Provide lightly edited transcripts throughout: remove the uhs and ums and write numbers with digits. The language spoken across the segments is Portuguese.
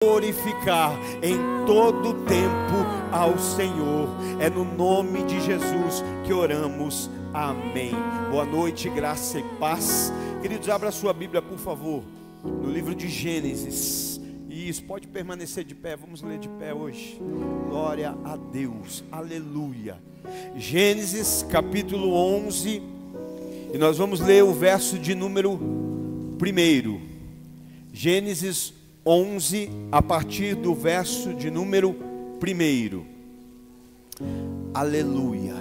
glorificar em todo tempo ao Senhor. É no nome de Jesus que oramos. Amém. Boa noite, graça e paz. Queridos, abra sua Bíblia, por favor, no livro de Gênesis. Isso, pode permanecer de pé, vamos ler de pé hoje. Glória a Deus, aleluia. Gênesis capítulo 11, e nós vamos ler o verso de número 1. Gênesis 11, a partir do verso de número 1. Aleluia.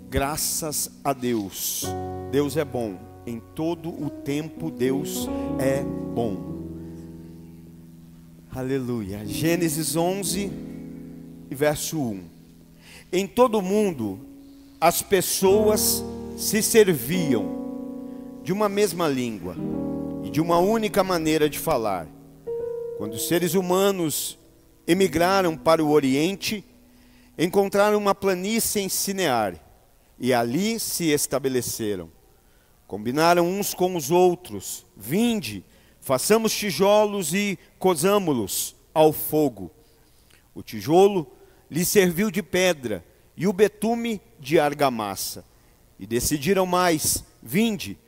Graças a Deus. Deus é bom. Em todo o tempo Deus é bom. Aleluia. Gênesis 11, verso 1. Em todo o mundo as pessoas se serviam de uma mesma língua e de uma única maneira de falar. Quando os seres humanos emigraram para o Oriente, encontraram uma planície em Sinear e ali se estabeleceram. Combinaram uns com os outros: vinde, façamos tijolos e cozamo-los ao fogo. O tijolo lhe serviu de pedra e o betume de argamassa. E decidiram mais: vinde,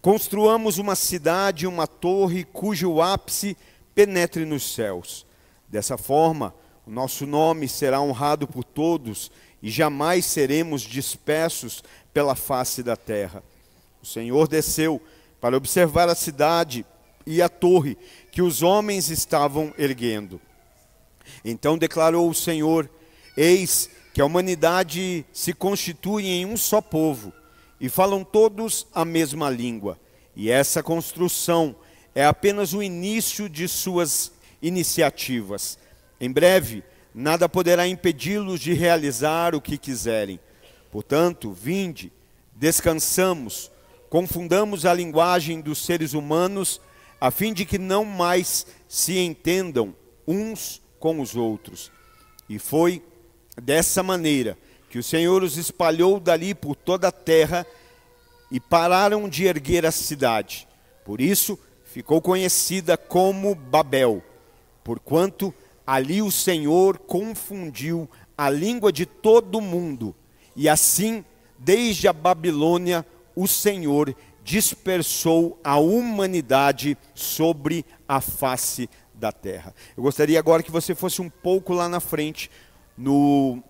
construamos uma cidade, uma torre cujo ápice penetre nos céus. Dessa forma, o nosso nome será honrado por todos e jamais seremos dispersos pela face da terra. O Senhor desceu para observar a cidade e a torre que os homens estavam erguendo. Então declarou o Senhor: eis que a humanidade se constitui em um só povo, e falam todos a mesma língua, e essa construção é apenas o início de suas iniciativas. Em breve, nada poderá impedi-los de realizar o que quiserem. Portanto, vinde, descansamos, confundamos a linguagem dos seres humanos, a fim de que não mais se entendam uns com os outros. E foi dessa maneira que o Senhor os espalhou dali por toda a terra, e pararam de erguer a cidade. Por isso ficou conhecida como Babel, porquanto ali o Senhor confundiu a língua de todo mundo, e assim, desde a Babilônia, o Senhor dispersou a humanidade sobre a face da terra. Eu gostaria agora que você fosse um pouco lá na frente, no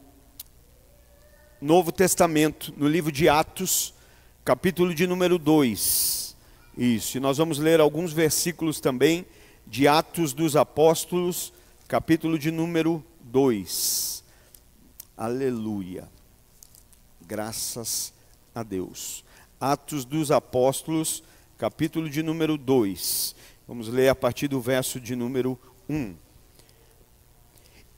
Novo Testamento, no livro de Atos, capítulo de número 2. Isso, e nós vamos ler alguns versículos também de Atos dos Apóstolos, capítulo de número 2. Aleluia. Graças a Deus. Atos dos Apóstolos, capítulo de número 2. Vamos ler a partir do verso de número 1.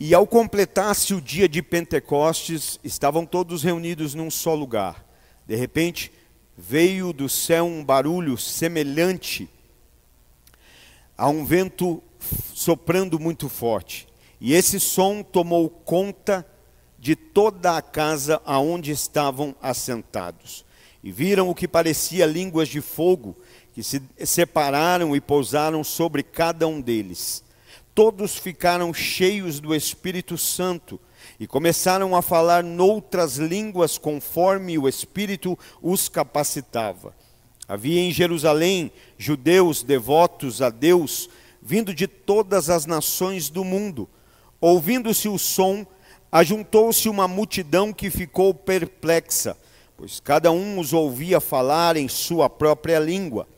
E ao completar-se o dia de Pentecostes, estavam todos reunidos num só lugar. De repente, veio do céu um barulho semelhante a um vento soprando muito forte. E esse som tomou conta de toda a casa aonde estavam assentados. E viram o que parecia línguas de fogo, que se separaram e pousaram sobre cada um deles. Todos ficaram cheios do Espírito Santo e começaram a falar noutras línguas conforme o Espírito os capacitava. Havia em Jerusalém judeus devotos a Deus, vindo de todas as nações do mundo. Ouvindo-se o som, ajuntou-se uma multidão que ficou perplexa, pois cada um os ouvia falar em sua própria língua.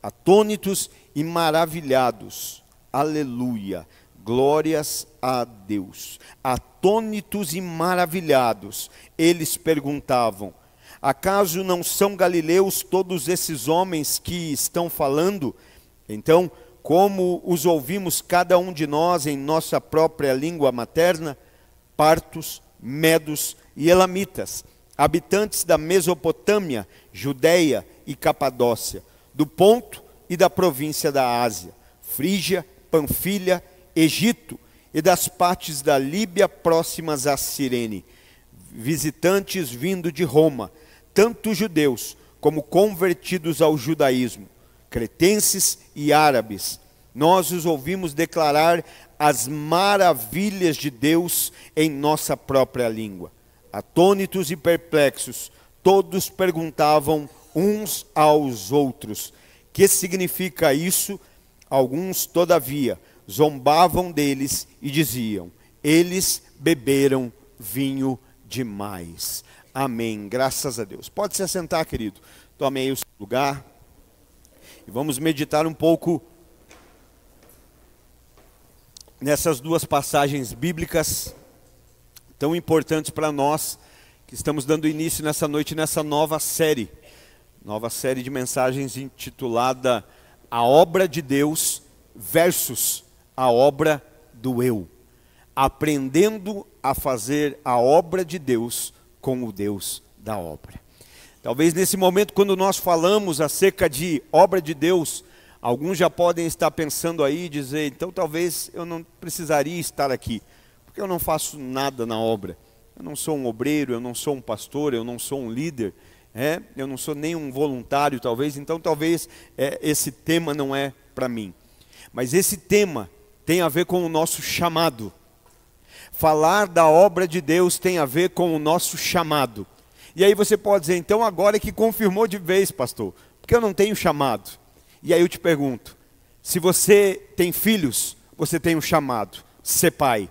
Atônitos e maravilhados. Aleluia. Glórias a Deus. Atônitos e maravilhados, eles perguntavam: acaso não são galileus todos esses homens que estão falando? Então, como os ouvimos cada um de nós em nossa própria língua materna? Partos, medos e elamitas, habitantes da Mesopotâmia, Judeia e Capadócia, do Ponto e da província da Ásia, Frígia, Panfilha, Egito e das partes da Líbia próximas a Cirene, visitantes vindo de Roma, tanto judeus como convertidos ao judaísmo, cretenses e árabes. nós os ouvimos declarar as maravilhas de Deus em nossa própria língua. Atônitos e perplexos, todos perguntavam uns aos outros: que significa isso? Alguns, todavia, zombavam deles e diziam: eles beberam vinho demais. Amém, graças a Deus. Pode se assentar, querido. Tome aí o seu lugar. E vamos meditar um pouco nessas duas passagens bíblicas tão importantes para nós, que estamos dando início nessa noite, nessa nova série de mensagens intitulada A Obra de Deus versus a Obra do Eu. Aprendendo a fazer a obra de Deus com o Deus da obra. Talvez nesse momento, quando nós falamos acerca de obra de Deus, alguns já podem estar pensando aí e dizer: então talvez eu não precisaria estar aqui, porque eu não faço nada na obra. Eu não sou um obreiro, eu não sou um pastor, eu não sou um líder, eu não sou nem um voluntário talvez, então talvez esse tema não é para mim. Mas esse tema tem a ver com o nosso chamado. Falar da obra de Deus tem a ver com o nosso chamado. E aí você pode dizer: então agora é que confirmou de vez, pastor, porque eu não tenho chamado. E aí eu te pergunto: se você tem filhos, você tem um chamado, ser pai.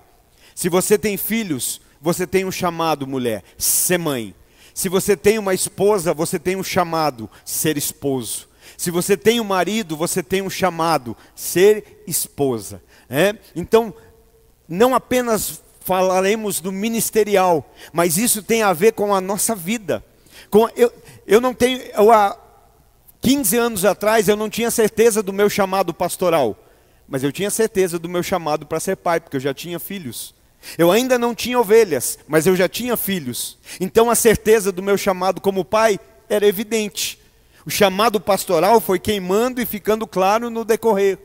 Se você tem filhos, você tem um chamado, mulher, ser mãe. Se você tem uma esposa, você tem um chamado, ser esposo. Se você tem um marido, você tem um chamado, ser esposa. Então, não apenas falaremos do ministerial, mas isso tem a ver com a nossa vida. Há 15 anos atrás eu não tinha certeza do meu chamado pastoral, mas eu tinha certeza do meu chamado para ser pai, porque eu já tinha filhos. Eu ainda não tinha ovelhas, mas eu já tinha filhos. Então a certeza do meu chamado como pai era evidente. O chamado pastoral foi queimando e ficando claro no decorrer.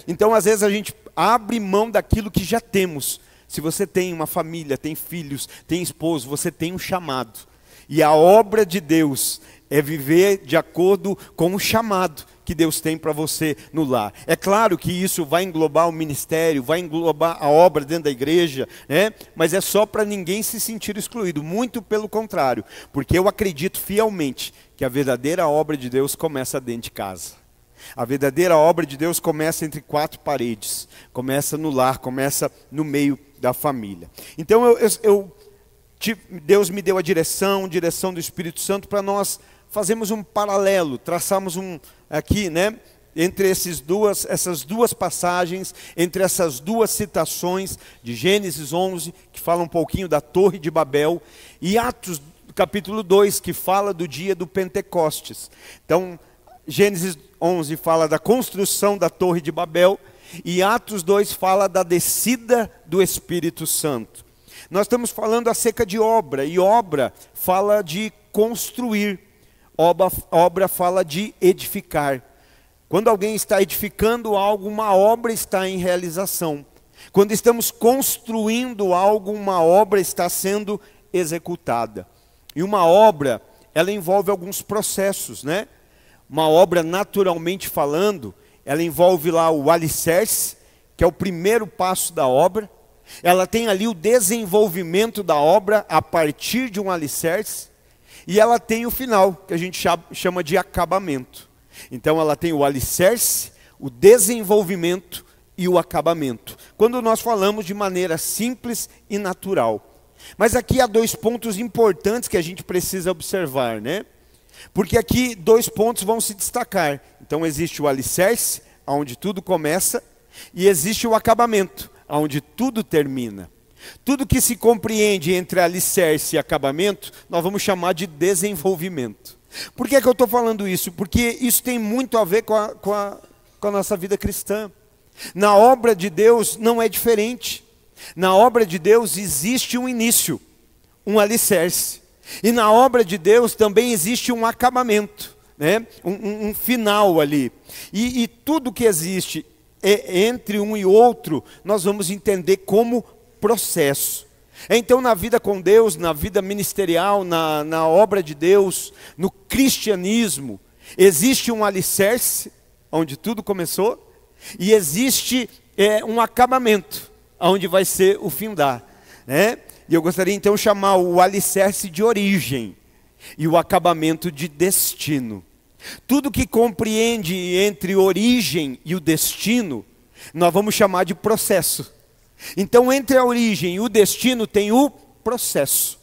Então às vezes a gente abre mão daquilo que já temos. Se você tem uma família, tem filhos, tem esposo, você tem um chamado. E a obra de Deus é viver de acordo com o chamado que Deus tem para você no lar. É claro que isso vai englobar o ministério, vai englobar a obra dentro da igreja, mas é só para ninguém se sentir excluído. Muito pelo contrário, porque eu acredito fielmente que a verdadeira obra de Deus começa dentro de casa. A verdadeira obra de Deus começa entre quatro paredes, começa no lar, começa no meio da família. Então Deus me deu a direção do Espírito Santo para nós fazermos um paralelo, traçarmos aqui, entre essas duas passagens, entre essas duas citações de Gênesis 11, que fala um pouquinho da Torre de Babel, e Atos capítulo 2, que fala do dia do Pentecostes. Então, Gênesis 11 fala da construção da Torre de Babel, e Atos 2 fala da descida do Espírito Santo. Nós estamos falando acerca de obra, e obra fala de construir, obra fala de edificar. Quando alguém está edificando algo, uma obra está em realização. Quando estamos construindo algo, uma obra está sendo executada. E uma obra, ela envolve alguns processos, Uma obra, naturalmente falando, ela envolve lá o alicerce, que é o primeiro passo da obra. Ela tem ali o desenvolvimento da obra a partir de um alicerce. E ela tem o final, que a gente chama de acabamento. Então ela tem o alicerce, o desenvolvimento e o acabamento. Quando nós falamos de maneira simples e natural. Mas aqui há dois pontos importantes que a gente precisa observar, Porque aqui dois pontos vão se destacar. Então existe o alicerce, onde tudo começa, e existe o acabamento, onde tudo termina. Tudo que se compreende entre alicerce e acabamento, nós vamos chamar de desenvolvimento. Por que eu estou falando isso? Porque isso tem muito a ver com a nossa vida cristã. Na obra de Deus não é diferente. Na obra de Deus existe um início, um alicerce. E na obra de Deus também existe um acabamento, um final ali. E tudo que existe entre um e outro, nós vamos entender como processo. Então na vida com Deus, na vida ministerial, na obra de Deus, no cristianismo, existe um alicerce, onde tudo começou, E existe um acabamento, onde vai ser o findar, né? E eu gostaria então de chamar o alicerce de origem e o acabamento de destino. Tudo que compreende entre origem e o destino, nós vamos chamar de processo. Então, entre a origem e o destino tem o processo.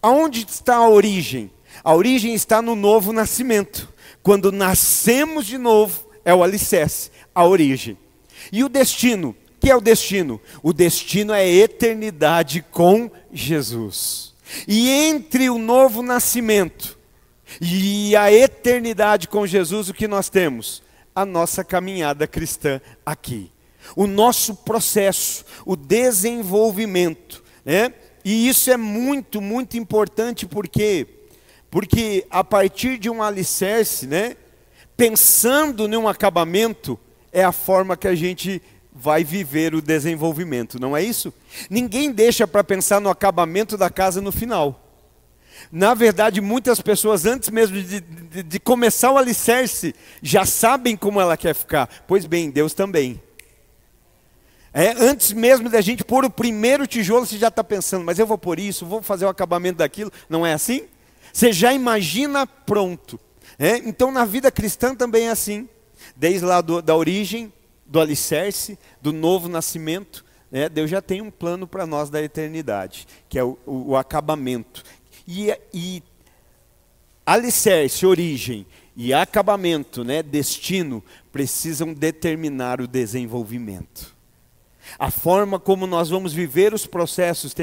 Aonde está a origem? A origem está no novo nascimento. Quando nascemos de novo, é o alicerce, a origem. E o destino? O que é o destino? O destino é a eternidade com Jesus. E entre o novo nascimento e a eternidade com Jesus, o que nós temos? A nossa caminhada cristã aqui. O nosso processo, o desenvolvimento, né? E isso é muito, muito importante, porque a partir de um alicerce, né? Pensando num acabamento, é a forma que a gente vai viver o desenvolvimento, não é isso? Ninguém deixa para pensar no acabamento da casa no final. Na verdade, muitas pessoas, antes mesmo de começar o alicerce, já sabem como ela quer ficar. Pois bem, Deus também. Antes mesmo da gente pôr o primeiro tijolo, você já está pensando, mas eu vou pôr isso, vou fazer o acabamento daquilo. Não é assim? Você já imagina pronto. Então, na vida cristã também é assim. Desde lá da origem, do alicerce, do novo nascimento, Deus já tem um plano para nós da eternidade, que é o acabamento. E alicerce, origem e acabamento, destino, precisam determinar o desenvolvimento. A forma como nós vamos viver os processos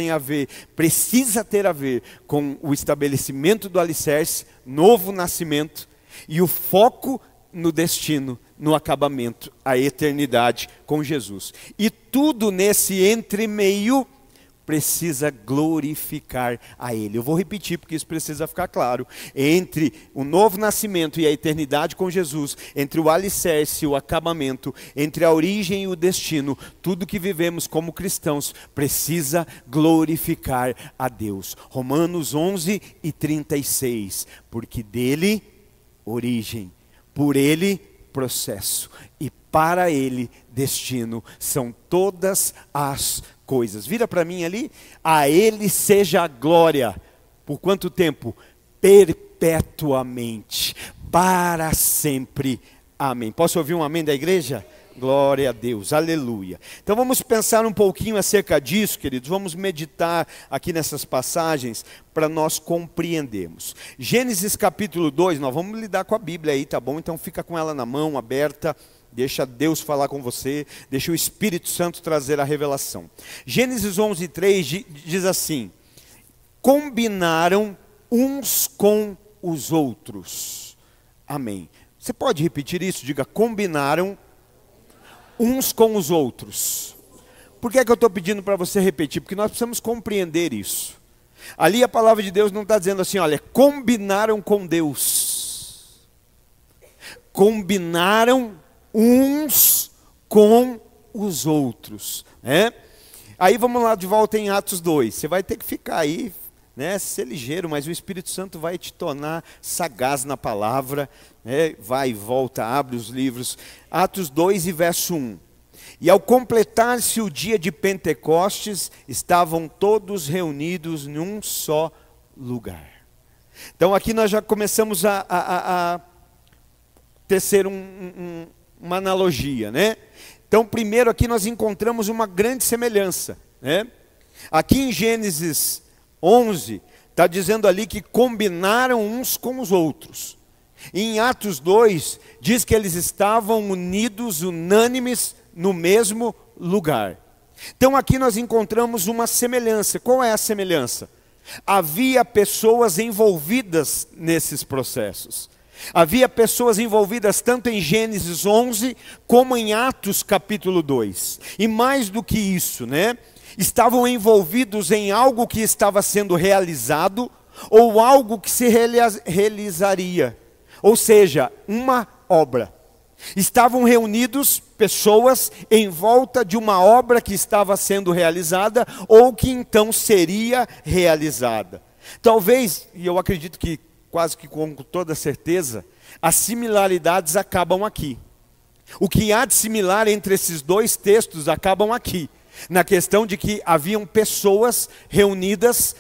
precisa ter a ver com o estabelecimento do alicerce, novo nascimento, e o foco no destino, no acabamento, a eternidade com Jesus. E tudo nesse entremeio precisa glorificar a Ele. Eu vou repetir porque isso precisa ficar claro. Entre o novo nascimento e a eternidade com Jesus, entre o alicerce e o acabamento, entre a origem e o destino, tudo que vivemos como cristãos precisa glorificar a Deus. Romanos 11:36. Porque dele, origem, por ele, processo, e para ele, destino, são todas as coisas. Vira para mim ali. A ele seja a glória. Por quanto tempo? Perpetuamente, para sempre. Amém. Posso ouvir um amém da igreja? Glória a Deus, aleluia. Então vamos pensar um pouquinho acerca disso, queridos. Vamos meditar aqui nessas passagens para nós compreendermos. Gênesis capítulo 2, nós vamos lidar com a Bíblia aí, tá bom? Então fica com ela na mão, aberta. Deixa Deus falar com você, deixa o Espírito Santo trazer a revelação. Gênesis 11:3 diz assim: combinaram uns com os outros. Amém. Você pode repetir isso? Diga, combinaram uns com os outros. Por que é que eu estou pedindo para você repetir? Porque nós precisamos compreender isso. Ali a palavra de Deus não está dizendo assim, olha, combinaram com Deus. Combinaram uns com os outros. Aí vamos lá de volta em Atos 2. Você vai ter que ficar aí, ser ligeiro, mas o Espírito Santo vai te tornar sagaz na palavra. Vai e volta, abre os livros. Atos 2 e verso 1. E ao completar-se o dia de Pentecostes, estavam todos reunidos num só lugar. Então aqui nós já começamos a tecer uma analogia, Então primeiro aqui nós encontramos uma grande semelhança, Aqui em Gênesis 11, está dizendo ali que combinaram uns com os outros. E em Atos 2, diz que eles estavam unidos, unânimes, no mesmo lugar. Então aqui nós encontramos uma semelhança. Qual é a semelhança? Havia pessoas envolvidas nesses processos. Havia pessoas envolvidas tanto em Gênesis 11, como em Atos capítulo 2. E mais do que isso, estavam envolvidos em algo que estava sendo realizado, ou algo que se realizaria. Ou seja, uma obra. Estavam reunidos pessoas em volta de uma obra que estava sendo realizada, ou que então seria realizada. Talvez, e eu acredito que quase que com toda certeza, as similaridades acabam aqui. O que há de similar entre esses dois textos acabam aqui, na questão de que haviam pessoas reunidas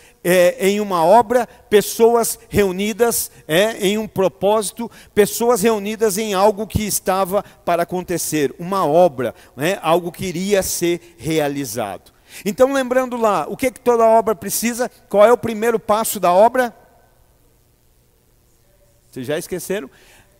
em uma obra, pessoas reunidas em um propósito, pessoas reunidas em algo que estava para acontecer, uma obra, algo que iria ser realizado. Então, lembrando lá, o que toda obra precisa? Qual é o primeiro passo da obra? Vocês já esqueceram?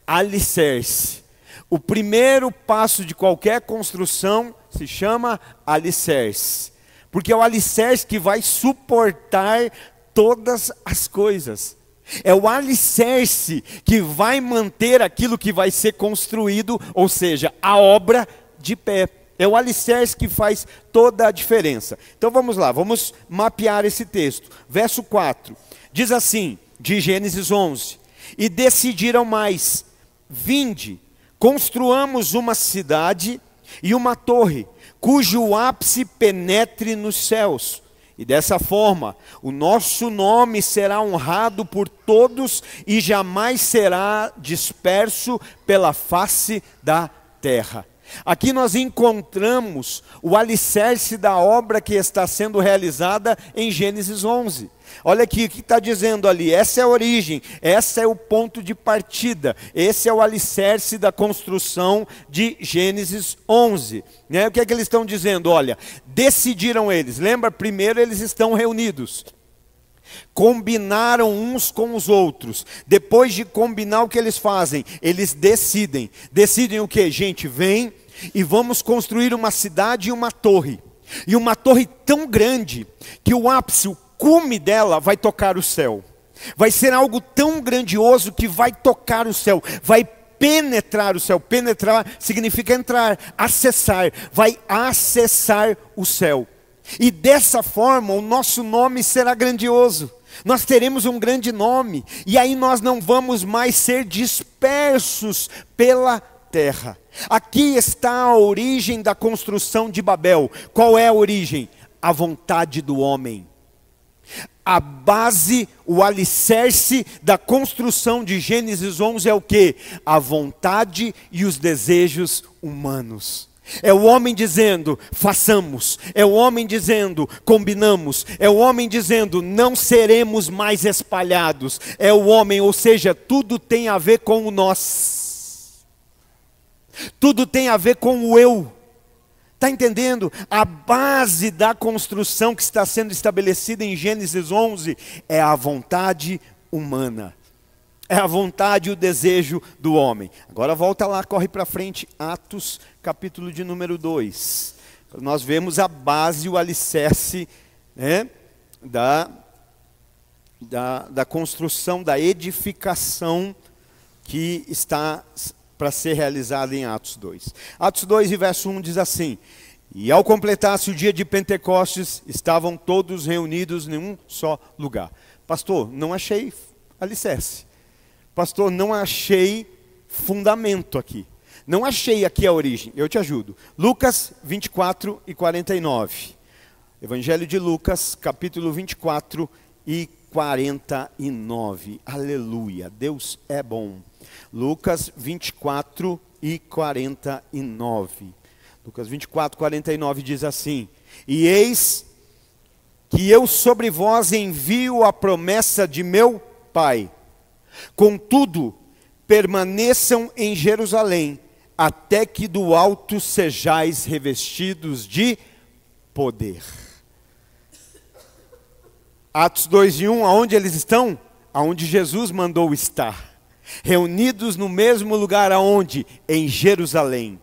Alicerce. O primeiro passo de qualquer construção se chama alicerce. Porque é o alicerce que vai suportar todas as coisas. É o alicerce que vai manter aquilo que vai ser construído, ou seja, a obra de pé. É o alicerce que faz toda a diferença. Então vamos lá, vamos mapear esse texto. Verso 4, diz assim, de Gênesis 11: E decidiram mais, vinde, construamos uma cidade e uma torre, cujo ápice penetre nos céus. E dessa forma, o nosso nome será honrado por todos e jamais será disperso pela face da terra. Aqui nós encontramos o alicerce da obra que está sendo realizada em Gênesis 11. Olha aqui, o que está dizendo ali? Essa é a origem, esse é o ponto de partida, esse é o alicerce da construção de Gênesis 11. O que é que eles estão dizendo? Olha, decidiram eles, lembra, primeiro eles estão reunidos. Combinaram uns com os outros. Depois de combinar, o que eles fazem? Eles decidem. Decidem o que? Gente, vem e vamos construir uma cidade e uma torre. E uma torre tão grande que o ápice, o cume dela vai tocar o céu. Vai ser algo tão grandioso que vai tocar o céu, vai penetrar o céu. Penetrar significa entrar, acessar. Vai acessar o céu. E dessa forma o nosso nome será grandioso. Nós teremos um grande nome. E aí nós não vamos mais ser dispersos pela terra. Aqui está a origem da construção de Babel. Qual é a origem? A vontade do homem. A base, o alicerce da construção de Gênesis 11 é o quê? A vontade e os desejos humanos. É o homem dizendo, façamos. É o homem dizendo, combinamos. É o homem dizendo, não seremos mais espalhados. É o homem, ou seja, tudo tem a ver com o nós. Tudo tem a ver com o eu. Está entendendo? A base da construção que está sendo estabelecida em Gênesis 11 é a vontade humana. É a vontade e o desejo do homem. Agora volta lá, corre para frente, Atos, capítulo de número 2. Nós vemos a base, o alicerce da construção, da edificação que está para ser realizada em Atos 2. Atos 2 e verso 1 diz assim: E ao completar-se o dia de Pentecostes, estavam todos reunidos em um só lugar. Pastor, não achei alicerce. Pastor, não achei fundamento aqui. Não achei aqui a origem. Eu te ajudo. Lucas 24 e 49. Evangelho de Lucas, capítulo 24 e 49. Aleluia. Deus é bom. Lucas 24 e 49. Lucas 24, 49 diz assim: E eis que eu sobre vós envio a promessa de meu Pai. Contudo, permaneçam em Jerusalém, até que do alto sejais revestidos de poder. Atos 2 e 1, aonde eles estão? Aonde Jesus mandou estar. Reunidos no mesmo lugar aonde? Em Jerusalém.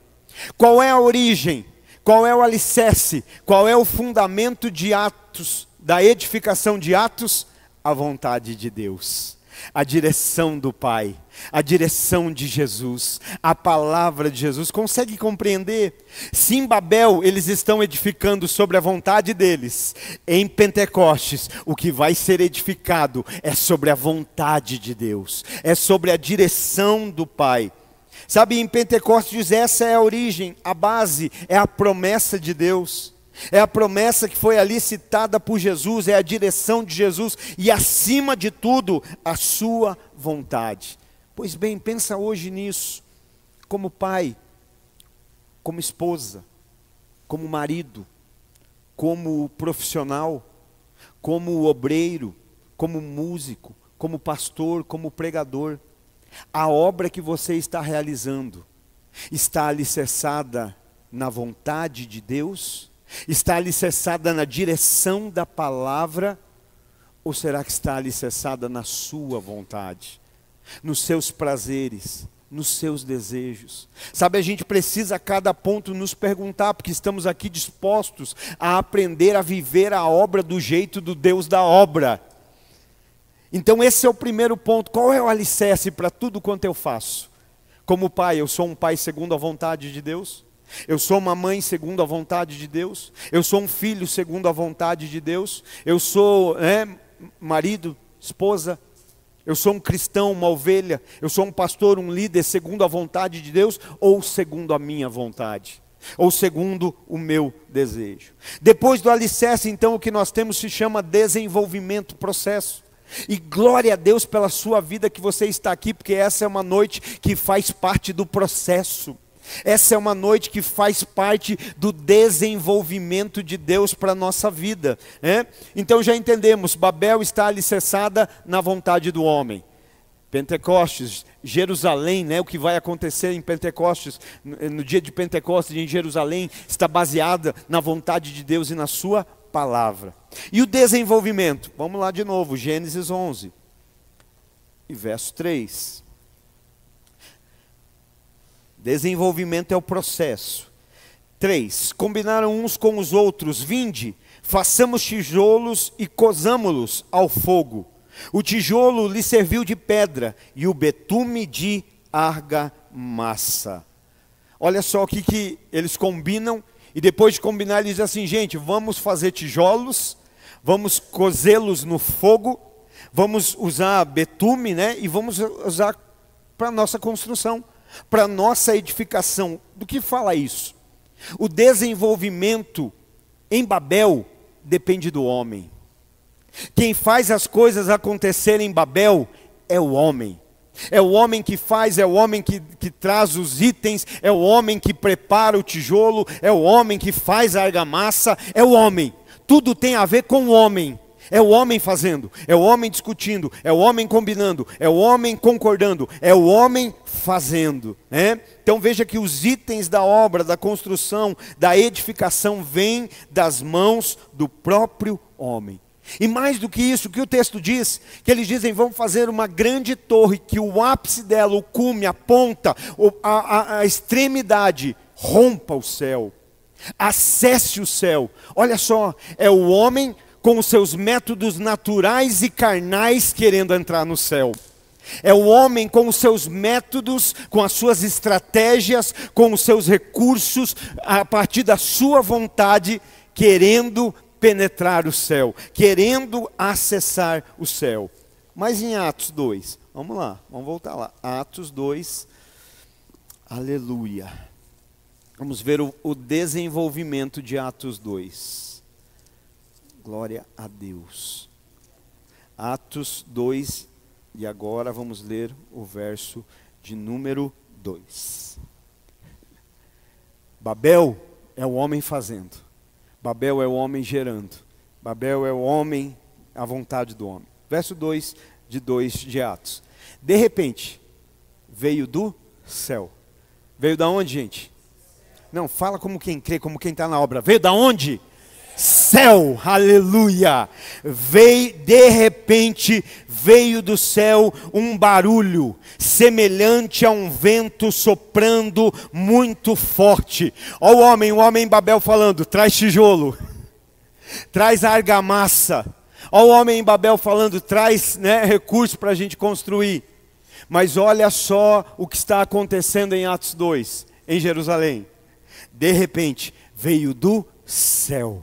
Qual é a origem? Qual é o alicerce? Qual é o fundamento de Atos, da edificação de Atos? A vontade de Deus. A direção do Pai, a direção de Jesus, a palavra de Jesus. Consegue compreender? Se em Babel eles estão edificando sobre a vontade deles, em Pentecostes o que vai ser edificado é sobre a vontade de Deus, é sobre a direção do Pai. Sabe, em Pentecostes essa é a origem, a base, é a promessa de Deus. É a promessa que foi ali citada por Jesus, é a direção de Jesus e acima de tudo, a sua vontade. Pois bem, pensa hoje nisso, como pai, como esposa, como marido, como profissional, como obreiro, como músico, como pastor, como pregador. A obra que você está realizando está alicerçada na vontade de Deus? Está alicerçada na direção da palavra? Ou será que está alicerçada na sua vontade, nos seus prazeres, nos seus desejos? Sabe, a gente precisa a cada ponto nos perguntar, porque estamos aqui dispostos a aprender a viver a obra do jeito do Deus da obra. Então esse é o primeiro ponto. Qual é o alicerce para tudo quanto eu faço? Como pai, eu sou um pai segundo a vontade de Deus? Eu sou uma mãe segundo a vontade de Deus? Eu sou um filho segundo a vontade de Deus? Eu sou marido, esposa? Eu sou um cristão, uma ovelha? Eu sou um pastor, um líder segundo a vontade de Deus? Ou segundo a minha vontade? Ou segundo o meu desejo? Depois do alicerce, então, o que nós temos se chama desenvolvimento, processo. E glória a Deus pela sua vida que você está aqui, porque essa é uma noite que faz parte do processo. Essa é uma noite que faz parte do desenvolvimento de Deus para a nossa vida, né? Então já entendemos, Babel está alicerçada na vontade do homem. Pentecostes, Jerusalém, né? O que vai acontecer em Pentecostes, no dia de Pentecostes em Jerusalém, está baseada na vontade de Deus e na sua palavra. E o desenvolvimento? Vamos lá de novo, Gênesis 11, e verso 3. Desenvolvimento é o processo. 3. Combinaram uns com os outros. Vinde, façamos tijolos e cozamo-los ao fogo. O tijolo lhe serviu de pedra e o betume de argamassa. Olha só o que eles combinam. E depois de combinar, eles dizem assim: gente, vamos fazer tijolos, vamos cozê-los no fogo, vamos usar betume, né? E vamos usar para a nossa construção, para a nossa edificação. Do que fala isso? O desenvolvimento em Babel depende do homem. Quem faz as coisas acontecerem em Babel é o homem. É o homem que faz, é o homem que traz os itens, é o homem que prepara o tijolo, é o homem que faz a argamassa, é o homem. Tudo tem a ver com o homem. É o homem fazendo, é o homem discutindo, é o homem combinando, é o homem concordando, é o homem fazendo, né? Então veja que os itens da obra, da construção, da edificação vêm das mãos do próprio homem. E mais do que isso, o que o texto diz, que eles dizem: vamos fazer uma grande torre, que o ápice dela, o cume, a ponta, a extremidade, rompa o céu, acesse o céu. Olha só, é o homem com os seus métodos naturais e carnais querendo entrar no céu. É o homem com os seus métodos, com as suas estratégias, com os seus recursos, a partir da sua vontade, querendo penetrar o céu, querendo acessar o céu. Mas em Atos 2, vamos lá, vamos voltar lá. Atos 2, aleluia. Vamos ver o desenvolvimento de Atos 2. Glória a Deus. Atos 2, e agora vamos ler o verso de número 2. Babel é o homem fazendo. Babel é o homem gerando. Babel é o homem, a vontade do homem. Verso 2 de Atos. De repente, veio do céu. Veio da onde, gente? Não, fala como quem crê, como quem está na obra. Veio da onde? Céu, aleluia. Veio, de repente, veio do céu um barulho, semelhante a um vento soprando muito forte. Olha o homem em Babel falando: traz tijolo, traz argamassa. Olha o homem em Babel falando: traz, né, recurso para a gente construir. Mas olha só o que está acontecendo em Atos 2, em Jerusalém. De repente, veio do céu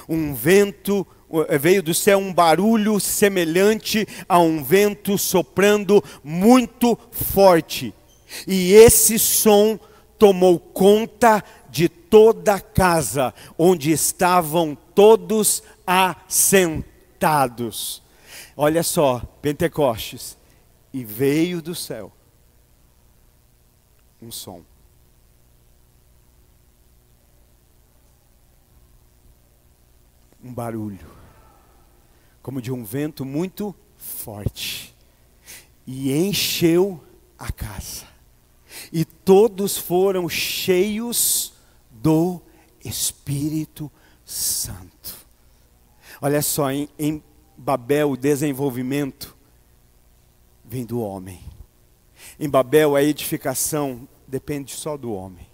um vento, veio do céu um barulho semelhante a um vento soprando muito forte. E esse som tomou conta de toda a casa onde estavam todos assentados. Olha só, Pentecostes. E veio do céu um som. um barulho, como de um vento muito forte, e encheu a casa. E todos foram cheios do Espírito Santo. Olha só, em Babel o desenvolvimento vem do homem. Em Babel a edificação depende só do homem.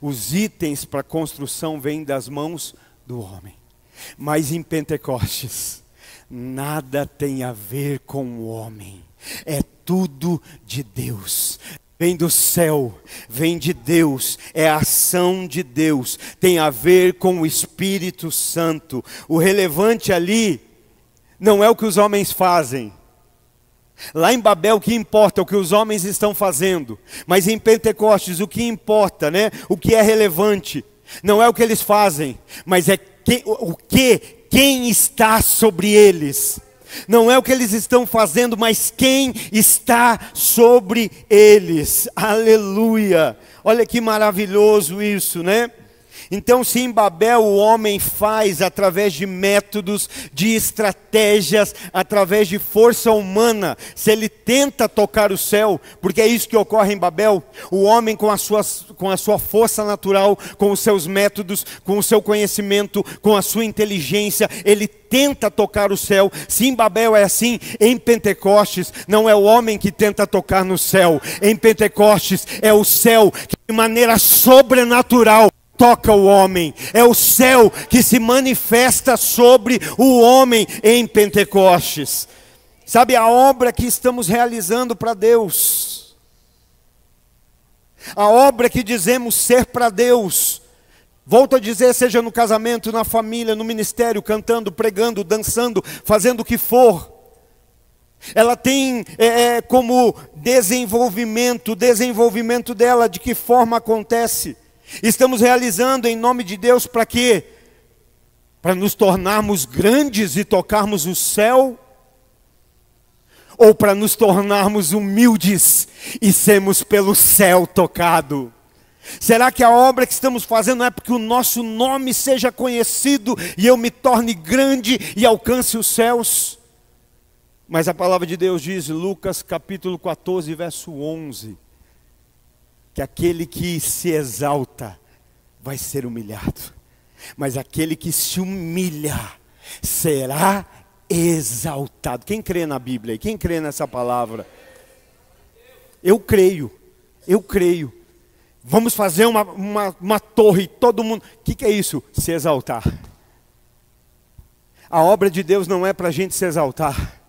Os itens para construção vêm das mãos do homem. Mas em Pentecostes, nada tem a ver com o homem. É tudo de Deus. Vem do céu, vem de Deus, é a ação de Deus. Tem a ver com o Espírito Santo. O relevante ali não é o que os homens fazem. Lá em Babel o que importa é o que os homens estão fazendo. Mas em Pentecostes o que importa, né? O que é relevante, não é o que eles fazem, mas é quem está sobre eles. Não é o que eles estão fazendo, mas quem está sobre eles. Aleluia! Olha que maravilhoso isso, né? Então, se em Babel o homem faz através de métodos, de estratégias, através de força humana, se ele tenta tocar o céu, porque é isso que ocorre em Babel, o homem com a sua força natural, com os seus métodos, com o seu conhecimento, com a sua inteligência, ele tenta tocar o céu. Se em Babel é assim, em Pentecostes não é o homem que tenta tocar no céu, em Pentecostes é o céu que de maneira sobrenatural toca o homem. É o céu que se manifesta sobre o homem em Pentecostes. Sabe, a obra que estamos realizando para Deus, a obra que dizemos ser para Deus, volto a dizer, seja no casamento, na família, no ministério, cantando, pregando, dançando, fazendo o que for, ela tem como desenvolvimento dela, de que forma acontece? Estamos realizando em nome de Deus para quê? Para nos tornarmos grandes e tocarmos o céu? Ou para nos tornarmos humildes e sermos pelo céu tocado? Será que a obra que estamos fazendo não é porque o nosso nome seja conhecido e eu me torne grande e alcance os céus? Mas a palavra de Deus diz, Lucas capítulo 14, verso 11, que aquele que se exalta vai ser humilhado, mas aquele que se humilha será exaltado. Quem crê na Bíblia? Quem crê nessa palavra? Eu creio. Vamos fazer uma torre, todo mundo. O que é isso? Se exaltar. A obra de Deus não é para a gente se exaltar.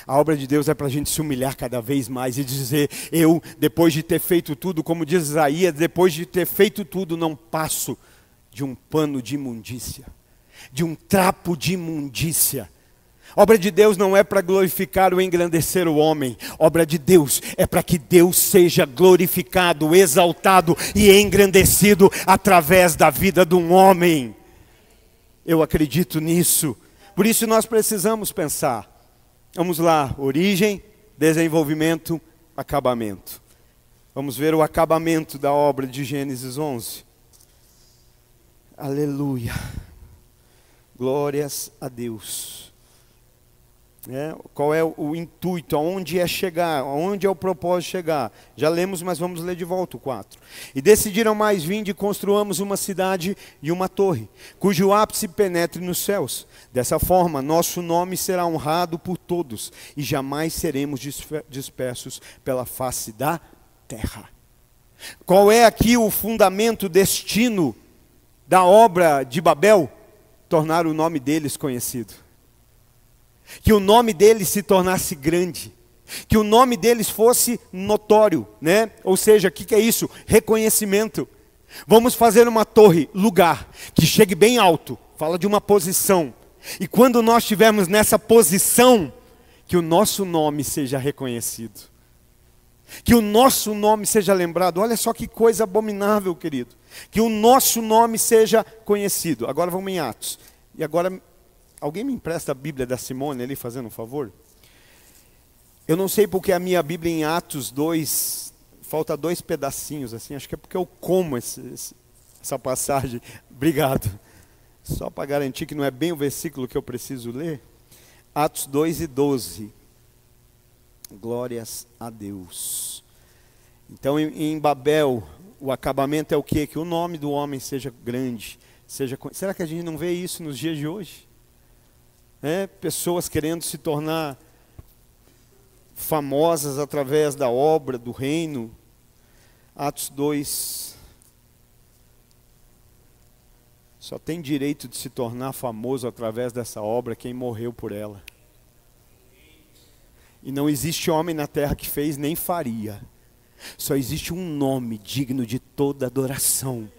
A obra de Deus é para a gente se humilhar cada vez mais e dizer, eu, depois de ter feito tudo, como diz Isaías, depois de ter feito tudo, não passo de um pano de imundícia, de um trapo de imundícia. Obra de Deus não é para glorificar ou engrandecer o homem. Obra de Deus é para que Deus seja glorificado, exaltado e engrandecido através da vida de um homem. Eu acredito nisso. Por isso nós precisamos pensar. Vamos lá, origem, desenvolvimento, acabamento. Vamos ver o acabamento da obra de Gênesis 11. Aleluia. Glórias a Deus. Qual é o intuito? Aonde é chegar? Aonde é o propósito de chegar? Já lemos, mas vamos ler de volta o 4. E decidiram mais, vinde e construamos uma cidade e uma torre, cujo ápice penetre nos céus. Dessa forma, nosso nome será honrado por todos, e jamais seremos dispersos pela face da terra. Qual é aqui o fundamento, o destino da obra de Babel? Tornar o nome deles conhecido. Que o nome deles se tornasse grande, que o nome deles fosse notório, né? Ou seja, o que é isso? Reconhecimento. Vamos fazer uma torre, lugar, que chegue bem alto, fala de uma posição. E quando nós estivermos nessa posição, que o nosso nome seja reconhecido. Que o nosso nome seja lembrado. Olha só que coisa abominável, querido. Que o nosso nome seja conhecido. Agora vamos em Atos. E agora... alguém me empresta a Bíblia da Simone ali, fazendo um favor? Eu não sei porque a minha Bíblia em Atos 2, falta 2 pedacinhos assim, acho que é porque eu como essa passagem. Obrigado. Só para garantir que não é bem o versículo que eu preciso ler. Atos 2:12. Glórias a Deus. Então em Babel, o acabamento é o quê? Que o nome do homem seja grande. Será que a gente não vê isso nos dias de hoje? Pessoas querendo se tornar famosas através da obra, do reino. Atos 2. Só tem direito de se tornar famoso através dessa obra quem morreu por ela. E não existe homem na terra que fez nem faria. Só existe um nome digno de toda adoração.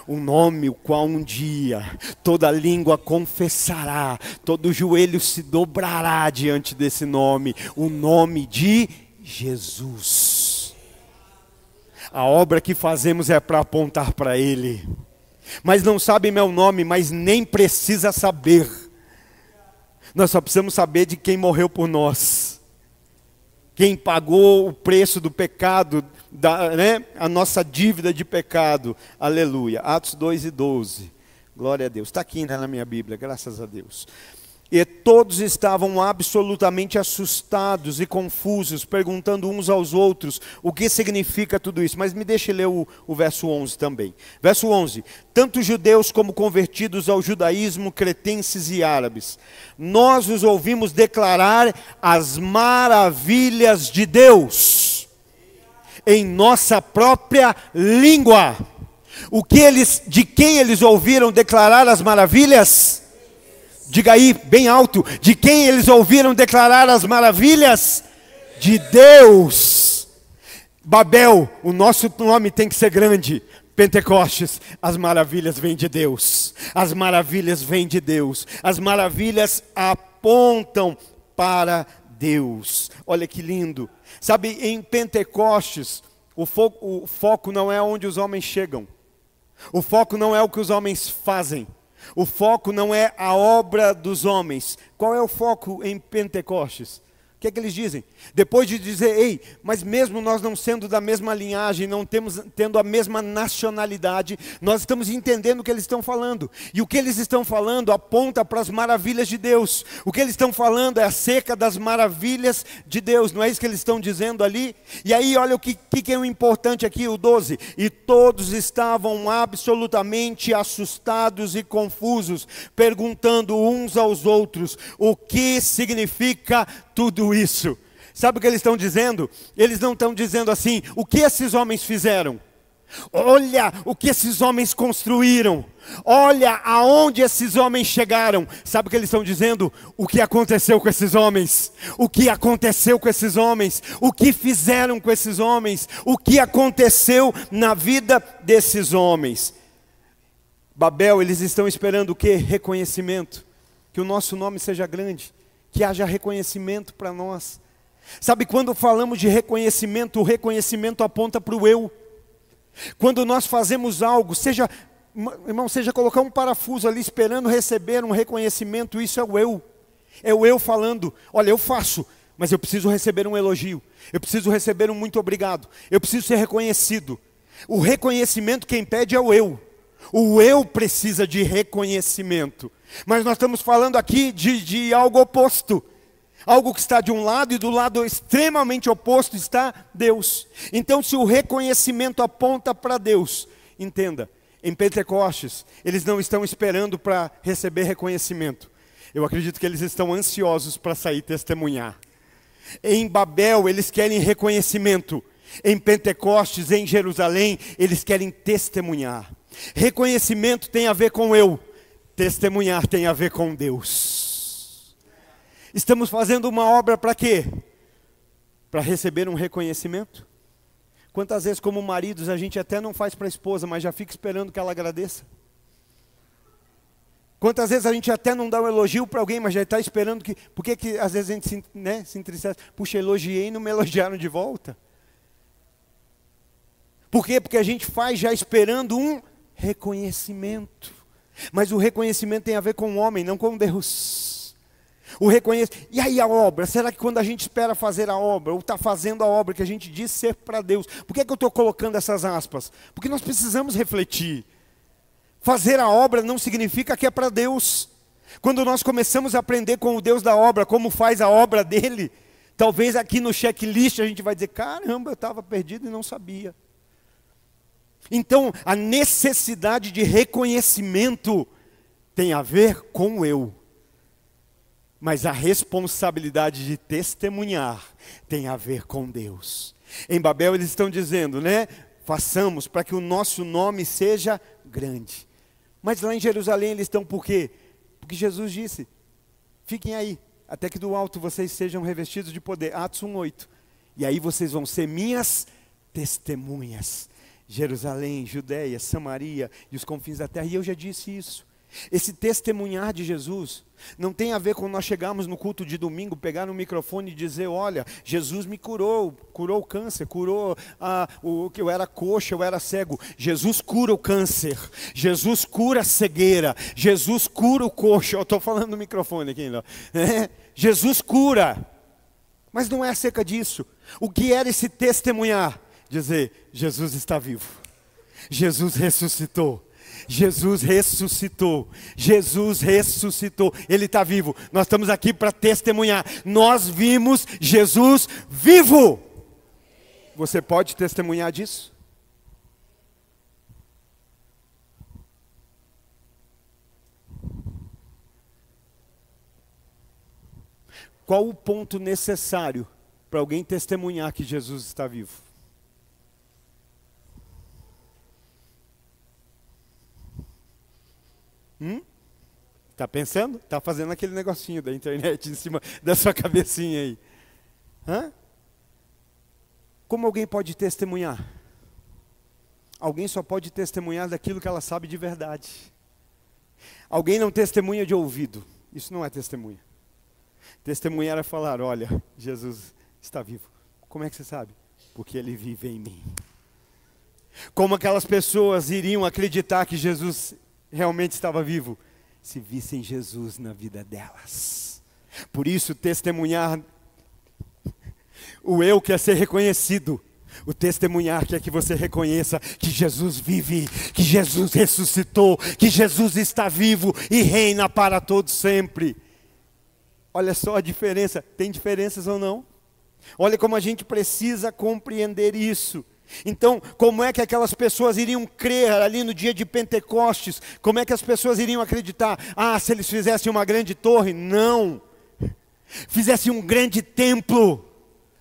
Um nome o qual um dia toda língua confessará, todo joelho se dobrará diante desse nome. O nome de Jesus. A obra que fazemos é para apontar para Ele. Mas não sabe meu nome, mas nem precisa saber. Nós só precisamos saber de quem morreu por nós. Quem pagou o preço do pecado, a nossa dívida de pecado. Aleluia. Atos 2:12. Glória a Deus. Está aqui ainda na minha Bíblia, graças a Deus. E todos estavam absolutamente assustados e confusos, perguntando uns aos outros o que significa tudo isso. Mas me deixe ler o verso 11 também. Verso 11. Tanto judeus como convertidos ao judaísmo, cretenses e árabes, nós os ouvimos declarar as maravilhas de Deus em nossa própria língua. De quem eles ouviram declarar as maravilhas? Diga aí, bem alto, de quem eles ouviram declarar as maravilhas? De Deus. Babel, o nosso nome tem que ser grande. Pentecostes, as maravilhas vêm de Deus. As maravilhas vêm de Deus. As maravilhas apontam para Deus. Olha que lindo. Sabe, em Pentecostes, o foco não é onde os homens chegam. O foco não é o que os homens fazem. O foco não é a obra dos homens. Qual é o foco em Pentecostes? O que é que eles dizem? Depois de dizer, ei, mas mesmo nós não sendo da mesma linhagem, não tendo a mesma nacionalidade, nós estamos entendendo o que eles estão falando. E o que eles estão falando aponta para as maravilhas de Deus. O que eles estão falando é acerca das maravilhas de Deus. Não é isso que eles estão dizendo ali? E aí, olha o que é o importante aqui, o 12. E todos estavam absolutamente assustados e confusos, perguntando uns aos outros, o que significa tudo isso? Sabe o que eles estão dizendo? Eles não estão dizendo assim, o que esses homens fizeram? Olha o que esses homens construíram. Olha aonde esses homens chegaram. Sabe o que eles estão dizendo? O que aconteceu com esses homens? O que aconteceu com esses homens? O que fizeram com esses homens? O que aconteceu na vida desses homens? Babel, eles estão esperando o quê? Reconhecimento. Que o nosso nome seja grande. Que haja reconhecimento para nós. Sabe, quando falamos de reconhecimento, o reconhecimento aponta para o eu. Quando nós fazemos algo, seja colocar um parafuso ali esperando receber um reconhecimento, isso é o eu. É o eu falando, olha, eu faço, mas eu preciso receber um elogio. Eu preciso receber um muito obrigado. Eu preciso ser reconhecido. O reconhecimento quem pede é o eu. O eu precisa de reconhecimento. Mas nós estamos falando aqui de algo oposto. Algo que está de um lado e do lado extremamente oposto está Deus. Então, se o reconhecimento aponta para Deus, entenda, em Pentecostes, eles não estão esperando para receber reconhecimento. Eu acredito que eles estão ansiosos para sair testemunhar. Em Babel, eles querem reconhecimento. Em Pentecostes, em Jerusalém, eles querem testemunhar. Reconhecimento tem a ver com eu. Testemunhar tem a ver com Deus. Estamos fazendo uma obra para quê? Para receber um reconhecimento? Quantas vezes como maridos a gente até não faz para a esposa, mas já fica esperando que ela agradeça? Quantas vezes a gente até não dá um elogio para alguém, mas já está esperando que... Por que às vezes a gente se entristece? Puxa, elogiei e não me elogiaram de volta. Por quê? Porque a gente faz já esperando um reconhecimento. Mas o reconhecimento tem a ver com o homem, não com Deus. E aí a obra? Será que quando a gente espera fazer a obra, ou está fazendo a obra que a gente diz ser para Deus? Por que eu estou colocando essas aspas? Porque nós precisamos refletir. Fazer a obra não significa que é para Deus. Quando nós começamos a aprender com o Deus da obra, como faz a obra dele, talvez aqui no checklist a gente vai dizer, caramba, eu estava perdido e não sabia. Então, a necessidade de reconhecimento tem a ver com eu. Mas a responsabilidade de testemunhar tem a ver com Deus. Em Babel eles estão dizendo, né? Façamos para que o nosso nome seja grande. Mas lá em Jerusalém eles estão por quê? Porque Jesus disse, fiquem aí, até que do alto vocês sejam revestidos de poder. Atos 1:8. E aí vocês vão ser minhas testemunhas. Jerusalém, Judeia, Samaria e os confins da terra. E eu já disse isso. Esse testemunhar de Jesus não tem a ver com nós chegarmos no culto de domingo, pegar no microfone e dizer, olha, Jesus me curou o câncer, curou o que eu era coxa, eu era cego. Jesus cura o câncer, Jesus cura a cegueira, Jesus cura o coxa. Eu estou falando no microfone aqui ainda. Jesus cura, mas não é acerca disso. O que era esse testemunhar? Dizer, Jesus está vivo, Jesus ressuscitou. Jesus ressuscitou, Jesus ressuscitou, Ele está vivo. Nós estamos aqui para testemunhar, nós vimos Jesus vivo. Você pode testemunhar disso? Qual o ponto necessário para alguém testemunhar que Jesus está vivo? Está pensando? Está fazendo aquele negocinho da internet em cima da sua cabecinha aí. Como alguém pode testemunhar? Alguém só pode testemunhar daquilo que ela sabe de verdade. Alguém não testemunha de ouvido. Isso não é testemunha. Testemunhar é falar, olha, Jesus está vivo. Como é que você sabe? Porque Ele vive em mim. Como aquelas pessoas iriam acreditar que Jesus realmente estava vivo? Se vissem Jesus na vida delas. Por isso, testemunhar, o eu quer ser reconhecido. O testemunhar quer que você reconheça que Jesus vive, que Jesus ressuscitou, que Jesus está vivo e reina para todos sempre. Olha só a diferença. Tem diferenças ou não? Olha como a gente precisa compreender isso. Então, como é que aquelas pessoas iriam crer ali no dia de Pentecostes? Como é que as pessoas iriam acreditar? Se eles fizessem uma grande torre? Não. Fizessem um grande templo?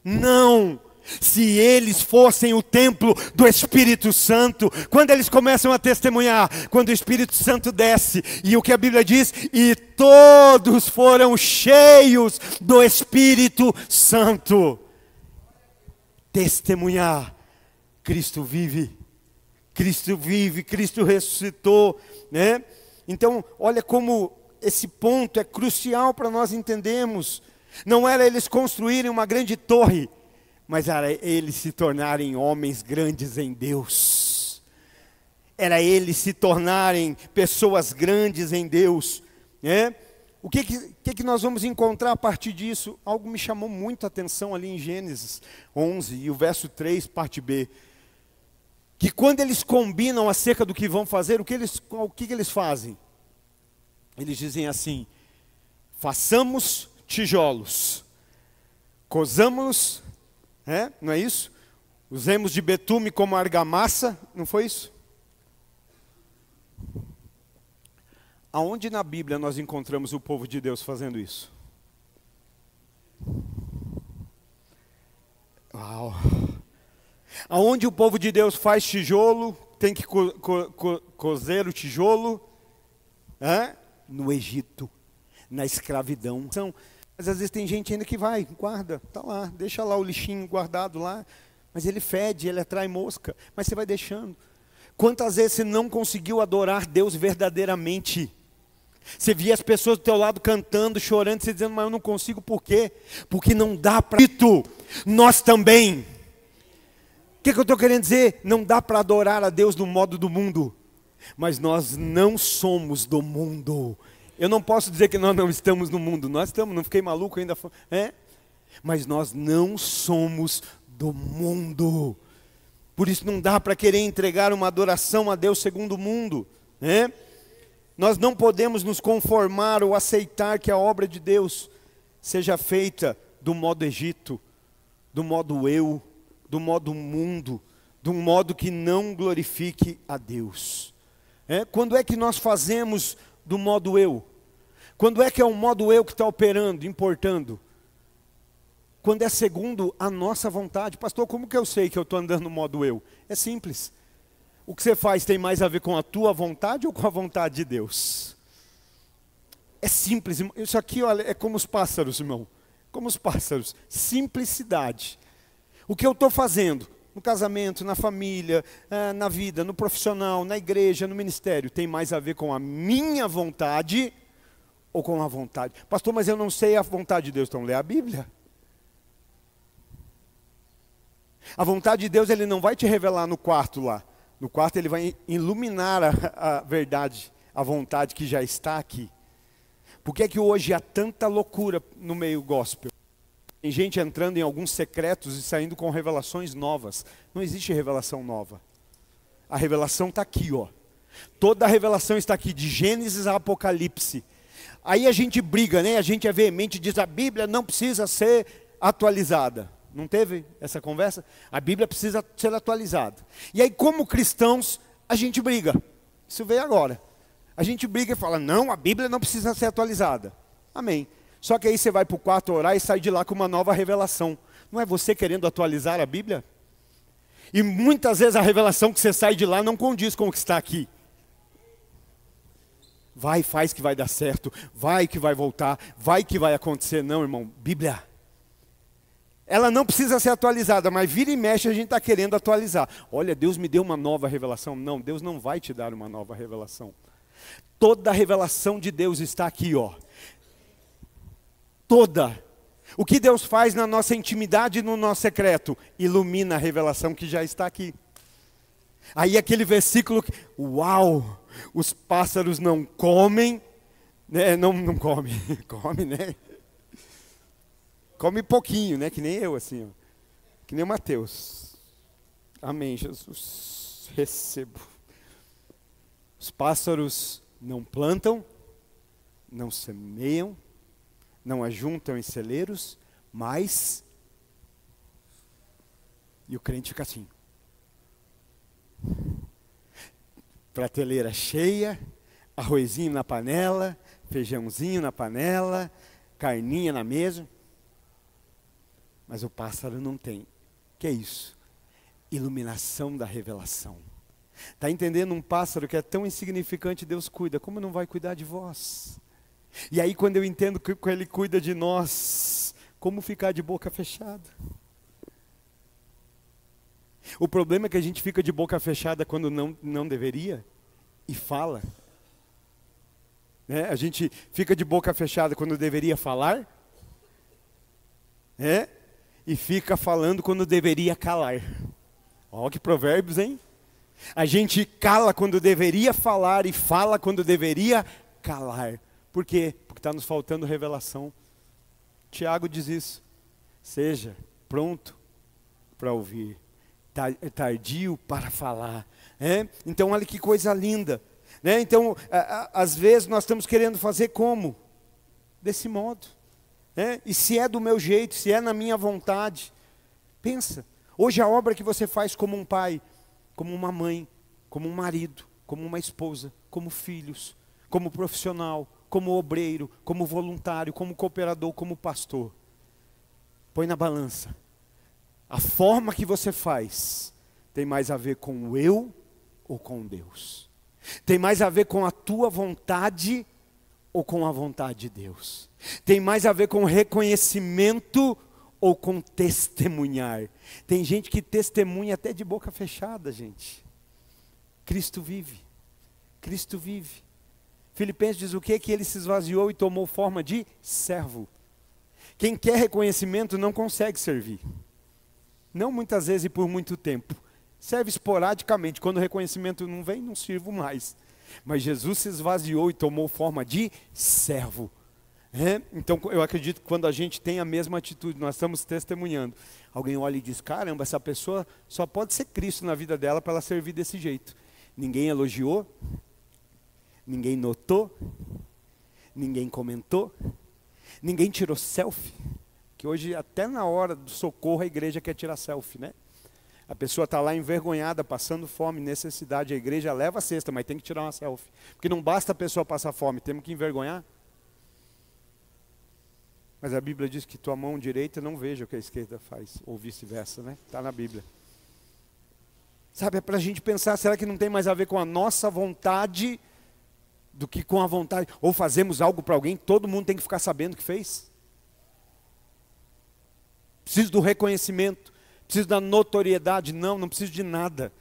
Não. Se eles fossem o templo do Espírito Santo, quando eles começam a testemunhar, quando o Espírito Santo desce, e o que a Bíblia diz? E todos foram cheios do Espírito Santo. Testemunhar. Cristo vive, Cristo ressuscitou, né? Então, olha como esse ponto é crucial para nós entendermos. Não era eles construírem uma grande torre, mas era eles se tornarem homens grandes em Deus. Era eles se tornarem pessoas grandes em Deus, né? O que nós vamos encontrar a partir disso? Algo me chamou muito a atenção ali em Gênesis 11, e o verso 3, parte B. Que quando eles combinam acerca do que vão fazer, o que eles fazem? Eles dizem assim, façamos tijolos, cozamos-los, não é isso? Usemos de betume como argamassa, não foi isso? Aonde na Bíblia nós encontramos o povo de Deus fazendo isso? Uau! Aonde o povo de Deus faz tijolo, tem que cozer o tijolo? No Egito, na escravidão. Mas às vezes tem gente ainda que vai, guarda, está lá, deixa lá o lixinho guardado lá, mas ele fede, ele atrai mosca, mas você vai deixando. Quantas vezes você não conseguiu adorar Deus verdadeiramente? Você via as pessoas do teu lado cantando, chorando, você dizendo, mas eu não consigo, por quê? Porque não dá para... Nós também... O que eu estou querendo dizer? Não dá para adorar a Deus no modo do mundo. Mas nós não somos do mundo. Eu não posso dizer que nós não estamos no mundo. Nós estamos, não fiquei maluco ainda. Mas nós não somos do mundo. Por isso não dá para querer entregar uma adoração a Deus segundo o mundo. né? Nós não podemos nos conformar ou aceitar que a obra de Deus seja feita do modo Egito, do modo eu, do modo mundo, de um modo que não glorifique a Deus. Quando é que nós fazemos do modo eu? Quando é que é o modo eu que está operando, importando? Quando é segundo a nossa vontade. Pastor, como que eu sei que eu estou andando no modo eu? É simples. O que você faz tem mais a ver com a tua vontade ou com a vontade de Deus? É simples. Isso aqui, olha, é como os pássaros, irmão. Como os pássaros. Simplicidade. O que eu estou fazendo no casamento, na família, na vida, no profissional, na igreja, no ministério, tem mais a ver com a minha vontade ou com a vontade? Pastor, mas eu não sei a vontade de Deus. Então lê a Bíblia. A vontade de Deus, Ele não vai te revelar no quarto lá. No quarto Ele vai iluminar a verdade, a vontade que já está aqui. Por que é que hoje há tanta loucura no meio gospel? Tem gente entrando em alguns secretos e saindo com revelações novas. Não existe revelação nova. A revelação está aqui, ó. Toda a revelação está aqui, de Gênesis a Apocalipse. Aí a gente briga, né? A gente é veemente e diz, a Bíblia não precisa ser atualizada. Não teve essa conversa? A Bíblia precisa ser atualizada. E aí, como cristãos, a gente briga. Isso veio agora. A gente briga e fala, não, a Bíblia não precisa ser atualizada. Amém. Só que aí você vai para o quarto orar e sai de lá com uma nova revelação. Não é você querendo atualizar a Bíblia? E muitas vezes a revelação que você sai de lá não condiz com o que está aqui. Vai, faz que vai dar certo. Vai que vai voltar. Vai que vai acontecer. Não, irmão. Bíblia. Ela não precisa ser atualizada, mas vira e mexe a gente está querendo atualizar. Olha, Deus me deu uma nova revelação. Não, Deus não vai te dar uma nova revelação. Toda a revelação de Deus está aqui, ó. Toda. O que Deus faz na nossa intimidade e no nosso secreto? Ilumina a revelação que já está aqui. Aí aquele versículo, uau, os pássaros não comem, né? Não comem, come, né? Come pouquinho, né? Que nem eu, assim, ó. Que nem o Mateus. Amém, Jesus. Recebo. Os pássaros não plantam, não semeiam, não ajuntam em celeiros, mas... E o crente fica assim. Prateleira cheia, arrozinho na panela, feijãozinho na panela, carninha na mesa. Mas o pássaro não tem. Que é isso? Iluminação da revelação. Está entendendo? Um pássaro que é tão insignificante, Deus cuida. Como não vai cuidar de vós? E aí quando eu entendo que Ele cuida de nós, como ficar de boca fechada? O problema é que a gente fica de boca fechada quando não deveria e fala. A gente fica de boca fechada quando deveria falar. E fica falando quando deveria calar. Olha que provérbios, hein? A gente cala quando deveria falar e fala quando deveria calar. Por quê? Porque está nos faltando revelação. Tiago diz isso. Seja pronto para ouvir, tardio para falar. Então olha que coisa linda. Então, às vezes nós estamos querendo fazer como? Desse modo. E se é do meu jeito, se é na minha vontade, pensa, hoje a obra que você faz como um pai, como uma mãe, como um marido, como uma esposa, como filhos, como profissional, como obreiro, como voluntário, como cooperador, como pastor, põe na balança, a forma que você faz tem mais a ver com o eu ou com Deus? Tem mais a ver com a tua vontade ou com a vontade de Deus? Tem mais a ver com reconhecimento ou com testemunhar? Tem gente que testemunha até de boca fechada, gente. Cristo vive. Cristo vive. Filipenses diz o quê? Que Ele se esvaziou e tomou forma de servo. Quem quer reconhecimento não consegue servir. Não muitas vezes e por muito tempo. Serve esporadicamente. Quando o reconhecimento não vem, não sirvo mais. Mas Jesus se esvaziou e tomou forma de servo. Então eu acredito que quando a gente tem a mesma atitude, nós estamos testemunhando. Alguém olha e diz, caramba, essa pessoa só pode ser Cristo na vida dela para ela servir desse jeito. Ninguém elogiou, Ninguém notou, ninguém comentou, ninguém tirou selfie, que hoje até na hora do socorro a igreja quer tirar selfie, né? A pessoa está lá envergonhada, passando fome, necessidade, a igreja leva a cesta, mas tem que tirar uma selfie, porque não basta a pessoa passar fome, temos que envergonhar. Mas a Bíblia diz que tua mão direita não veja o que a esquerda faz, ou vice-versa, né? Está na Bíblia. Sabe, é para a gente pensar, será que não tem mais a ver com a nossa vontade do que com a vontade? Ou fazemos algo para alguém, todo mundo tem que ficar sabendo que fez? Preciso do reconhecimento, preciso da notoriedade? Não, não preciso de nada.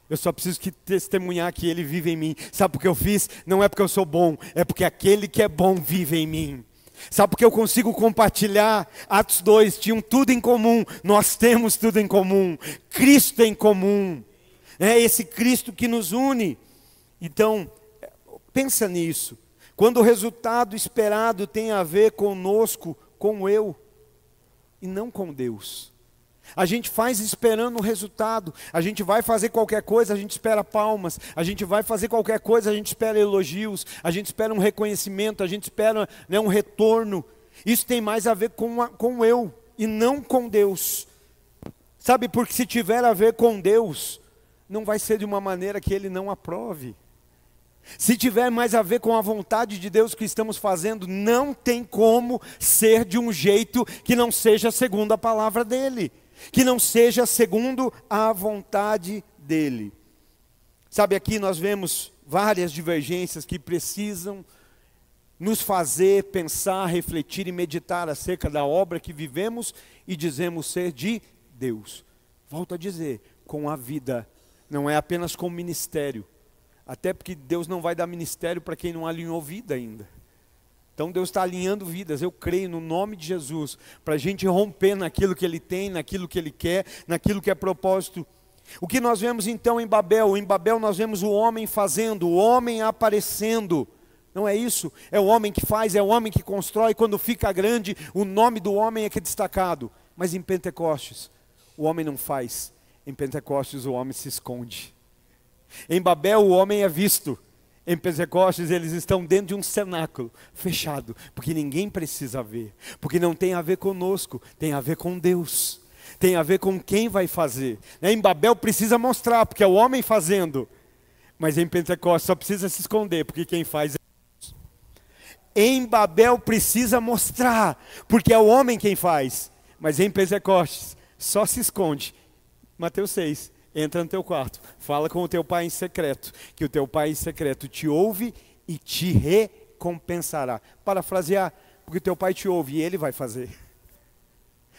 Eu só preciso testemunhar que Ele vive em mim. Sabe por que eu fiz? Não é porque eu sou bom, é porque aquele que é bom vive em mim. Sabe por que eu consigo compartilhar? Atos 2, tinham tudo em comum, nós temos tudo em comum, Cristo em comum. É esse Cristo que nos une. Então, pensa nisso. Quando o resultado esperado tem a ver conosco, com eu, e não com Deus. A gente faz esperando o resultado. A gente vai fazer qualquer coisa, a gente espera palmas. A gente vai fazer qualquer coisa, a gente espera elogios. A gente espera um reconhecimento, a gente espera, né, um retorno. Isso tem mais a ver com eu, e não com Deus. Sabe, porque se tiver a ver com Deus, não vai ser de uma maneira que Ele não aprove. Se tiver mais a ver com a vontade de Deus que estamos fazendo, não tem como ser de um jeito que não seja segundo a palavra dEle, que não seja segundo a vontade dEle. Sabe, aqui nós vemos várias divergências que precisam nos fazer pensar, refletir e meditar acerca da obra que vivemos e dizemos ser de Deus. Volto a dizer, com a vida. Não é apenas com o ministério. Até porque Deus não vai dar ministério para quem não alinhou vida ainda. Então Deus está alinhando vidas. Eu creio no nome de Jesus, para a gente romper naquilo que Ele tem, naquilo que Ele quer, naquilo que é propósito. O que nós vemos então em Babel? Em Babel nós vemos o homem fazendo, o homem aparecendo. Não é isso? É o homem que faz, é o homem que constrói. Quando fica grande, o nome do homem é que é destacado. Mas em Pentecostes, o homem não faz. Em Pentecostes o homem se esconde. Em Babel o homem é visto. Em Pentecostes eles estão dentro de um cenáculo fechado, porque ninguém precisa ver, porque não tem a ver conosco, tem a ver com Deus, tem a ver com quem vai fazer. Em Babel precisa mostrar, porque é o homem fazendo, mas em Pentecostes só precisa se esconder, porque quem faz é Deus. Em Babel precisa mostrar, porque é o homem quem faz, mas em Pentecostes só se esconde. Mateus 6, entra no teu quarto, fala com o teu pai em secreto, que o teu pai em secreto te ouve e te recompensará. Parafrasear, porque o teu pai te ouve e ele vai fazer.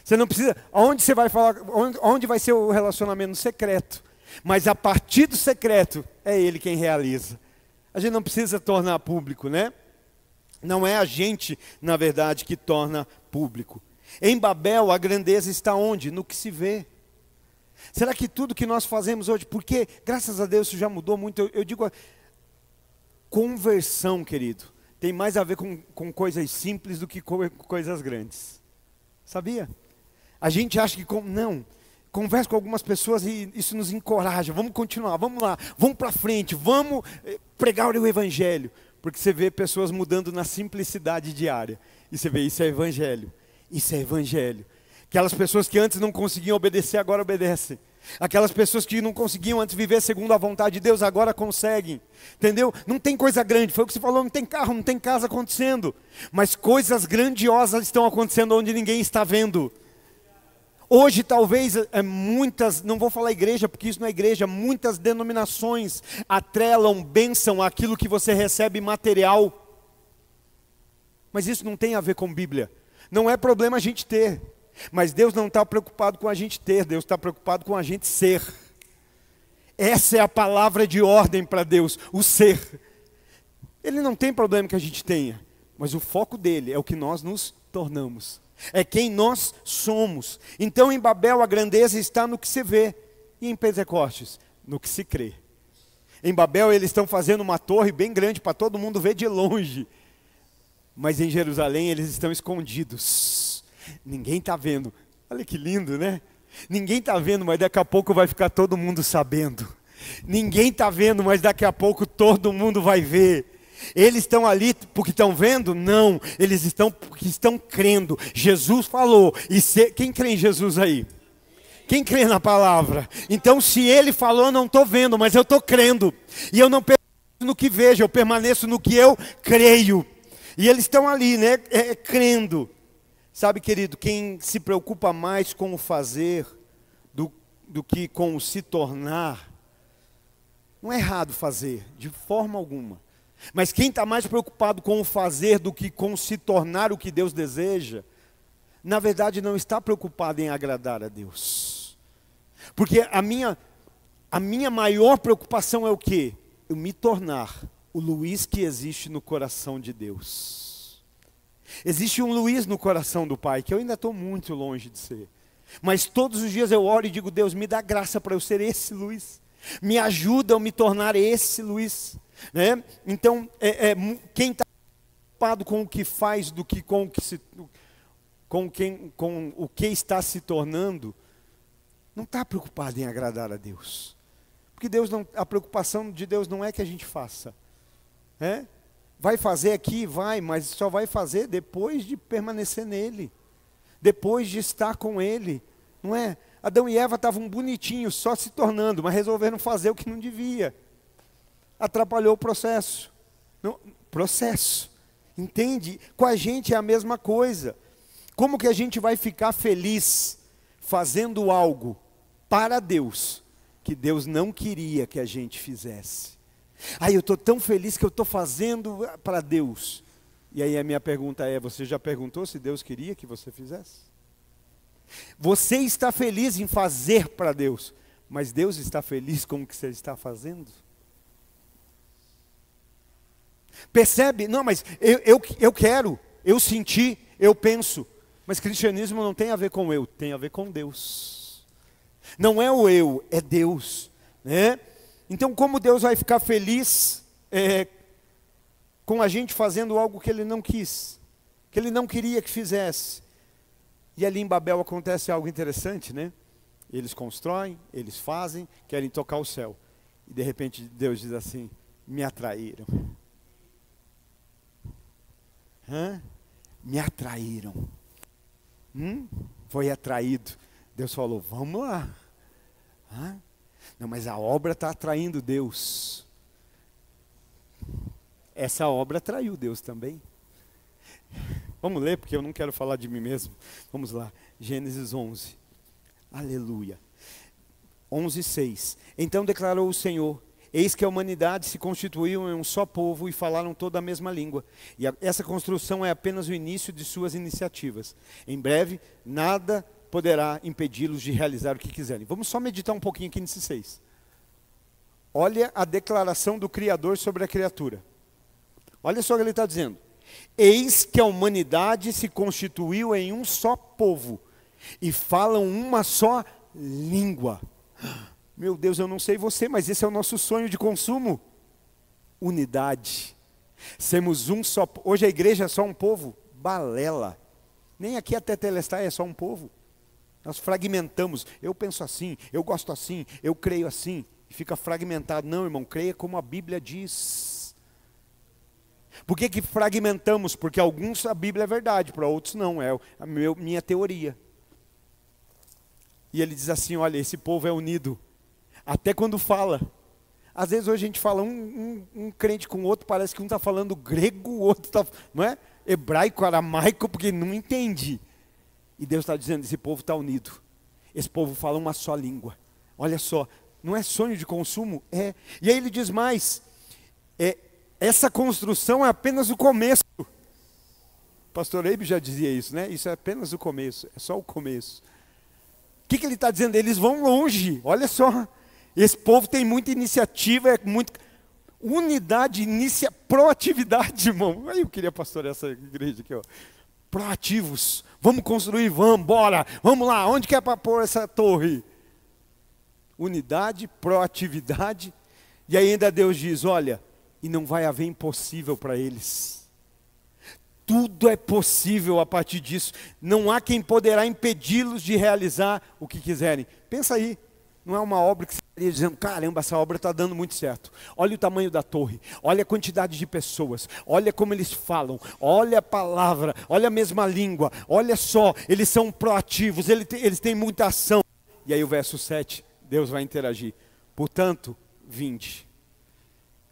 Você não precisa, onde você vai falar, onde vai ser o relacionamento? No secreto. Mas a partir do secreto, é ele quem realiza. A gente não precisa tornar público, né? Não é a gente, na verdade, que torna público. Em Babel, a grandeza está onde? No que se vê. Será que tudo que nós fazemos hoje, porque graças a Deus isso já mudou muito, eu digo, conversão, querido, tem mais a ver com coisas simples do que com coisas grandes. Sabia? A gente acha que, não, conversa com algumas pessoas e isso nos encoraja, vamos continuar, vamos lá, vamos para frente, vamos pregar o evangelho, porque você vê pessoas mudando na simplicidade diária, e você vê, isso é evangelho, isso é evangelho. Aquelas pessoas que antes não conseguiam obedecer, agora obedecem. Aquelas pessoas que não conseguiam antes viver segundo a vontade de Deus, agora conseguem. Entendeu? Não tem coisa grande, foi o que você falou, não tem carro, não tem casa acontecendo. Mas coisas grandiosas estão acontecendo onde ninguém está vendo. Hoje talvez muitas, não vou falar igreja, porque isso não é igreja, muitas denominações atrelam bênção àquilo que você recebe material. Mas isso não tem a ver com Bíblia. Não é problema a gente ter. Mas Deus não está preocupado com a gente ter, Deus está preocupado com a gente ser. Essa é a palavra de ordem para Deus, o ser. Ele não tem problema que a gente tenha, mas o foco dele é o que nós nos tornamos. É quem nós somos. Então em Babel a grandeza está no que se vê, e em Pentecostes, no que se crê. Em Babel eles estão fazendo uma torre bem grande para todo mundo ver de longe. Mas em Jerusalém eles estão escondidos. Ninguém está vendo. Olha que lindo, né? Ninguém está vendo, mas daqui a pouco vai ficar todo mundo sabendo. Ninguém está vendo, mas daqui a pouco todo mundo vai ver. Eles estão ali porque estão vendo? Não, eles estão porque estão crendo. Jesus falou, quem crê em Jesus aí? Quem crê na palavra? Então se ele falou, eu não estou vendo, mas eu estou crendo. E eu não permaneço no que vejo, eu permaneço no que eu creio. E eles estão ali, né, crendo. Sabe, querido, quem se preocupa mais com o fazer do que com o se tornar, não é errado fazer, de forma alguma. Mas quem está mais preocupado com o fazer do que com se tornar o que Deus deseja, na verdade não está preocupado em agradar a Deus. Porque a minha maior preocupação é o quê? Eu me tornar o Luiz que existe no coração de Deus. Existe um Luiz no coração do Pai, que eu ainda estou muito longe de ser. Mas todos os dias eu oro e digo, Deus, me dá graça para eu ser esse Luiz. Me ajuda a me tornar esse Luiz. Né? Então, quem está preocupado com o que faz do que com o que está se tornando, não está preocupado em agradar a Deus. Porque a preocupação de Deus não é que a gente faça. Vai fazer aqui, vai, mas só vai fazer depois de permanecer nele. Depois de estar com ele. Não é? Adão e Eva estavam bonitinhos, só se tornando, mas resolveram fazer o que não devia. Atrapalhou o processo. Processo. Entende? Com a gente é a mesma coisa. Como que a gente vai ficar feliz fazendo algo para Deus, que Deus não queria que a gente fizesse? Eu estou tão feliz que eu estou fazendo para Deus. E aí a minha pergunta é, você já perguntou se Deus queria que você fizesse? Você está feliz em fazer para Deus, mas Deus está feliz com o que você está fazendo? Percebe? Não, mas eu quero, eu senti, eu penso. Mas cristianismo não tem a ver com eu, tem a ver com Deus. Não é o eu, é Deus. Né? Então como Deus vai ficar feliz com a gente fazendo algo que Ele não quis, que Ele não queria que fizesse? E ali em Babel acontece algo interessante, né? Eles constroem, eles fazem, querem tocar o céu. E de repente Deus diz assim, me atraíram. Me atraíram. Foi atraído. Deus falou, vamos lá. Não, mas a obra está atraindo Deus. Essa obra atraiu Deus também. Vamos ler, porque eu não quero falar de mim mesmo. Vamos lá, Gênesis 11. Aleluia. 11:6. Então declarou o Senhor, eis que a humanidade se constituiu em um só povo e falaram toda a mesma língua. E essa construção é apenas o início de suas iniciativas. Em breve, nada poderá impedi-los de realizar o que quiserem. Vamos só meditar um pouquinho aqui nesse 6. Olha a declaração do Criador sobre a criatura. Olha só o que ele está dizendo. Eis que a humanidade se constituiu em um só povo e falam uma só língua. Meu Deus, eu não sei você, mas esse é o nosso sonho de consumo. Unidade. Sermos um só. Hoje a igreja é só um povo? Balela. Nem aqui até Tetelestai é só um povo. Nós fragmentamos. Eu penso assim, eu gosto assim, eu creio assim. E fica fragmentado. Não, irmão, creia como a Bíblia diz. Por que fragmentamos? Porque alguns a Bíblia é verdade, para outros não, é a minha teoria. E ele diz assim, olha, esse povo é unido, até quando fala. Às vezes hoje a gente fala um crente com o outro, parece que um está falando grego, o outro está, não é? Hebraico, aramaico, porque não entende. E Deus está dizendo, esse povo está unido. Esse povo fala uma só língua. Olha só, não é sonho de consumo? É. E aí ele diz mais, essa construção é apenas o começo. O pastor Eibe já dizia isso, né? Isso é apenas o começo, é só o começo. O que ele está dizendo? Eles vão longe, olha só. Esse povo tem muita iniciativa, unidade, proatividade, irmão. Aí eu queria pastorear essa igreja aqui, ó. Proativos, vamos construir, vamos, bora, vamos lá, onde que é para pôr essa torre? Unidade, proatividade, e aí ainda Deus diz, olha, e não vai haver impossível para eles. Tudo é possível a partir disso. Não há quem poderá impedi-los de realizar o que quiserem. Pensa aí. Não é uma obra que você estaria dizendo, caramba, essa obra está dando muito certo. Olha o tamanho da torre, olha a quantidade de pessoas, olha como eles falam, olha a palavra, olha a mesma língua, olha só, eles são proativos, eles têm muita ação. E aí o verso 7, Deus vai interagir. Portanto, vinde.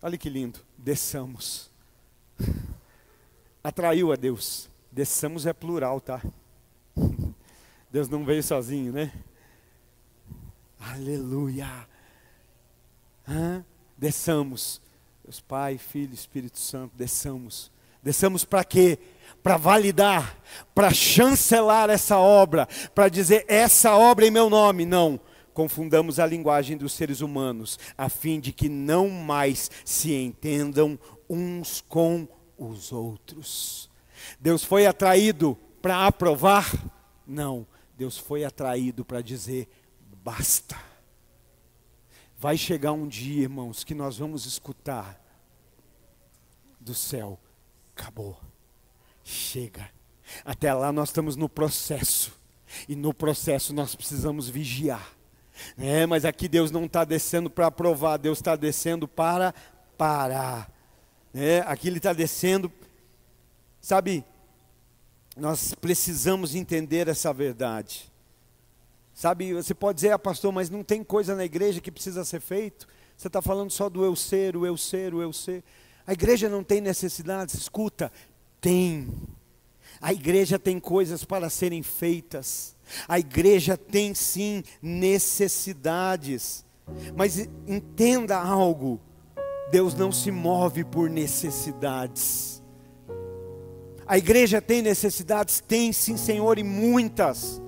Olha que lindo, desçamos. Atraiu a Deus. Desçamos é plural, tá? Deus não veio sozinho, né? Aleluia. Desçamos. Deus Pai, Filho, Espírito Santo, desçamos. Desçamos para quê? Para validar, para chancelar essa obra, para dizer essa obra em meu nome. Não confundamos a linguagem dos seres humanos, a fim de que não mais se entendam uns com os outros. Deus foi atraído para aprovar? Não. Deus foi atraído para dizer basta. Vai chegar um dia, irmãos, que nós vamos escutar do céu, acabou, chega. Até lá nós estamos no processo, e no processo nós precisamos vigiar. Mas aqui Deus não está descendo para aprovar, Deus está descendo para parar. Aqui Ele está descendo, sabe, nós precisamos entender essa verdade. Sabe, você pode dizer, pastor, mas não tem coisa na igreja que precisa ser feito? Você está falando só do eu ser, o eu ser, o eu ser. A igreja não tem necessidades? Escuta, tem. A igreja tem coisas para serem feitas. A igreja tem sim necessidades. Mas entenda algo, Deus não se move por necessidades. A igreja tem necessidades? Tem sim, Senhor, e muitas.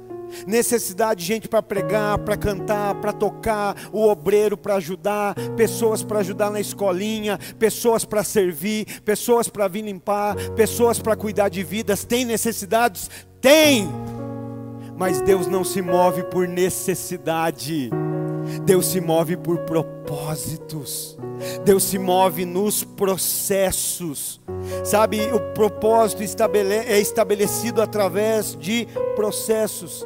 Necessidade de gente para pregar, para cantar, para tocar, o obreiro para ajudar, pessoas para ajudar na escolinha, pessoas para servir, pessoas para vir limpar, pessoas para cuidar de vidas. Tem necessidades? Tem! Mas Deus não se move por necessidade, Deus se move por propósitos, Deus se move nos processos. Sabe, o propósito é estabelecido através de processos.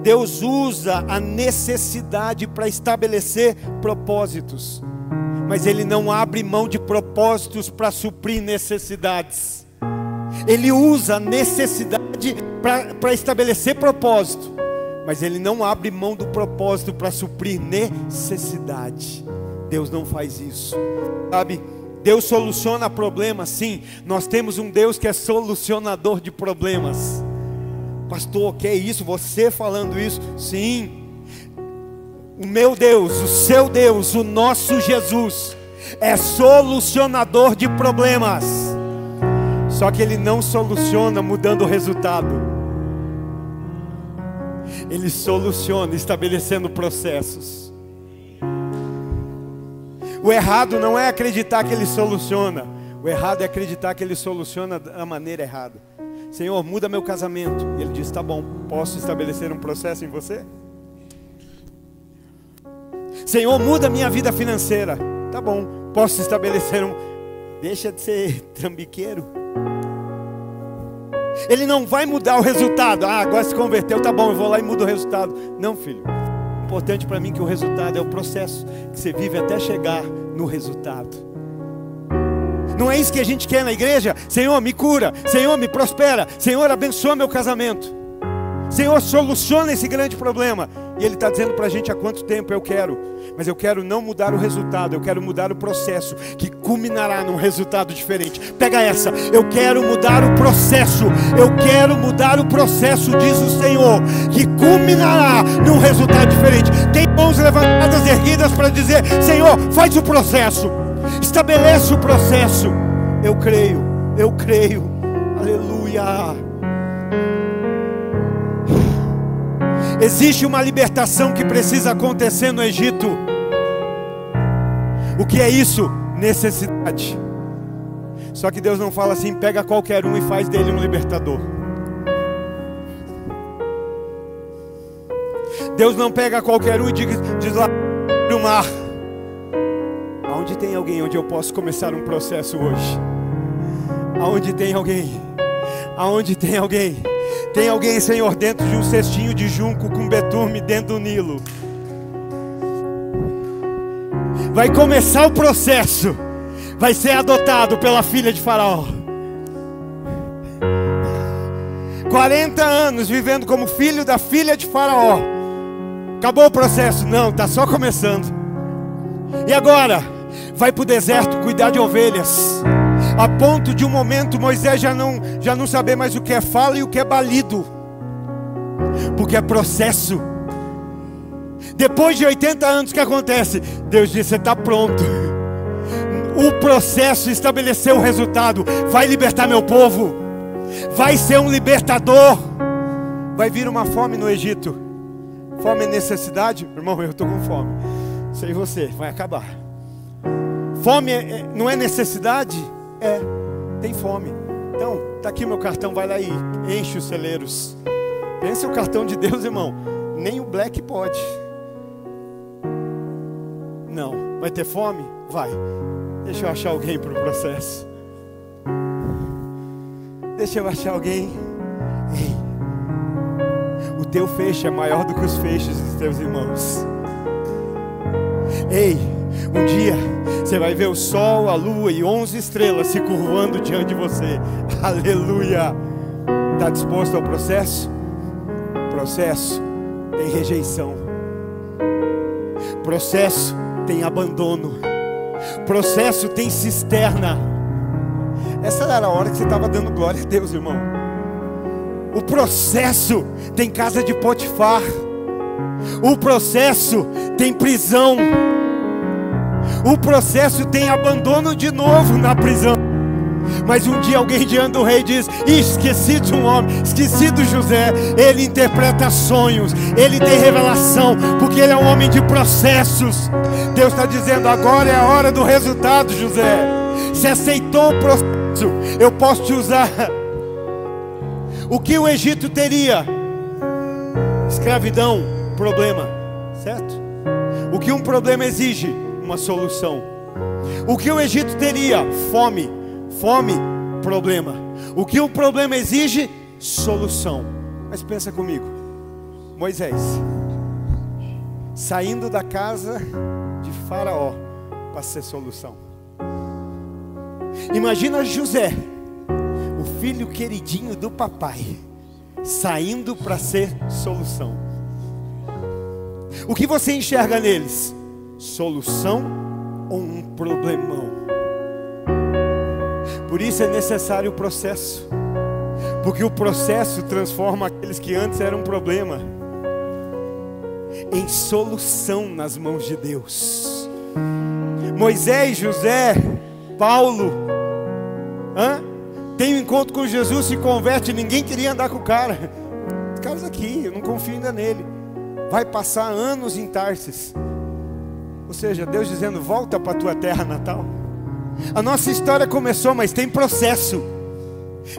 Deus usa a necessidade para estabelecer propósitos, mas Ele não abre mão de propósitos para suprir necessidades. Ele usa a necessidade para estabelecer propósito, mas Ele não abre mão do propósito para suprir necessidade. Deus não faz isso, sabe? Deus soluciona problemas, sim. Nós temos um Deus que é solucionador de problemas. Pastor, que é isso? Você falando isso? Sim. O meu Deus, o seu Deus, o nosso Jesus é solucionador de problemas. Só que Ele não soluciona mudando o resultado. Ele soluciona estabelecendo processos. O errado não é acreditar que Ele soluciona. O errado é acreditar que Ele soluciona da maneira errada. Senhor, muda meu casamento. E Ele diz, tá bom, posso estabelecer um processo em você? Senhor, muda minha vida financeira. Tá bom, posso estabelecer um... Deixa de ser trambiqueiro. Ele não vai mudar o resultado. Agora se converteu, tá bom, eu vou lá e mudo o resultado. Não, filho. O importante para mim é que o resultado é o processo que você vive até chegar no resultado. Não é isso que a gente quer na igreja? Senhor, me cura. Senhor, me prospera. Senhor, abençoa meu casamento. Senhor, soluciona esse grande problema. E Ele está dizendo para a gente há quanto tempo eu quero. Mas eu quero não mudar o resultado, eu quero mudar o processo, que culminará num resultado diferente. Pega essa, eu quero mudar o processo. Eu quero mudar o processo, diz o Senhor, que culminará num resultado diferente. Tem mãos levantadas, erguidas para dizer, Senhor, faz o processo. Estabelece o processo. Eu creio, aleluia. Existe uma libertação que precisa acontecer no Egito. O que é isso? Necessidade. Só que Deus não fala assim, pega qualquer um e faz dele um libertador. Deus não pega qualquer um e diz lá no mar. Aonde tem alguém onde eu posso começar um processo hoje? Aonde tem alguém? Aonde tem alguém? Tem alguém, Senhor, dentro de um cestinho de junco com betume dentro do Nilo. vai começar o processo, vai ser adotado pela filha de Faraó. 40 anos vivendo como filho da filha de Faraó. Acabou o processo? Não, está só começando. E agora? Vai para o deserto cuidar de ovelhas. A ponto de um momento Moisés já não saber mais o que é fala e o que é balido. Porque é processo. Depois de 80 anos, o que acontece? Deus disse: você está pronto. O processo estabeleceu o resultado. Vai libertar meu povo. Vai ser um libertador. Vai vir uma fome no Egito. Fome é necessidade? Irmão, eu estou com fome. Sei você, vai acabar. Fome não é necessidade? É, tem fome. Então, está aqui meu cartão, vai lá e enche os celeiros. Pensa o cartão de Deus, irmão. Nem o Black pode. Não, vai ter fome? Vai. Deixa eu achar alguém para o processo. Deixa eu achar alguém. Ei, o teu feixe é maior do que os feixes dos teus irmãos. Ei, um dia você vai ver o sol, a lua e 11 estrelas se curvando diante de você. Aleluia. Está disposto ao processo? Processo tem rejeição. Processo tem abandono. Processo tem cisterna. Essa era a hora que você estava dando glória a Deus, irmão. O processo tem casa de Potifar. O processo tem prisão. O processo tem abandono de novo na prisão. Mas um dia alguém diante do rei diz: esqueci de um homem, esqueci do José. Ele interpreta sonhos, ele tem revelação, porque ele é um homem de processos. Deus está dizendo: agora é a hora do resultado, José. Se aceitou o processo, eu posso te usar. O que o Egito teria? Escravidão, problema, certo? O que um problema exige? Uma solução. O que o Egito teria? Fome, problema. O que o problema exige? Solução. Mas pensa comigo, Moisés saindo da casa de Faraó para ser solução. Imagina José, o filho queridinho do papai, saindo para ser solução. O que você enxerga neles? Solução ou um problemão? Por isso é necessário o processo, porque o processo transforma aqueles que antes eram um problema em solução nas mãos de Deus. Moisés, José, Paulo, tem um encontro com Jesus, se converte, ninguém queria andar com o cara. Os caras aqui, eu não confio ainda nele. Vai passar anos em Tarsis. Ou seja, Deus dizendo: volta para a tua terra natal. A nossa história começou, mas tem processo.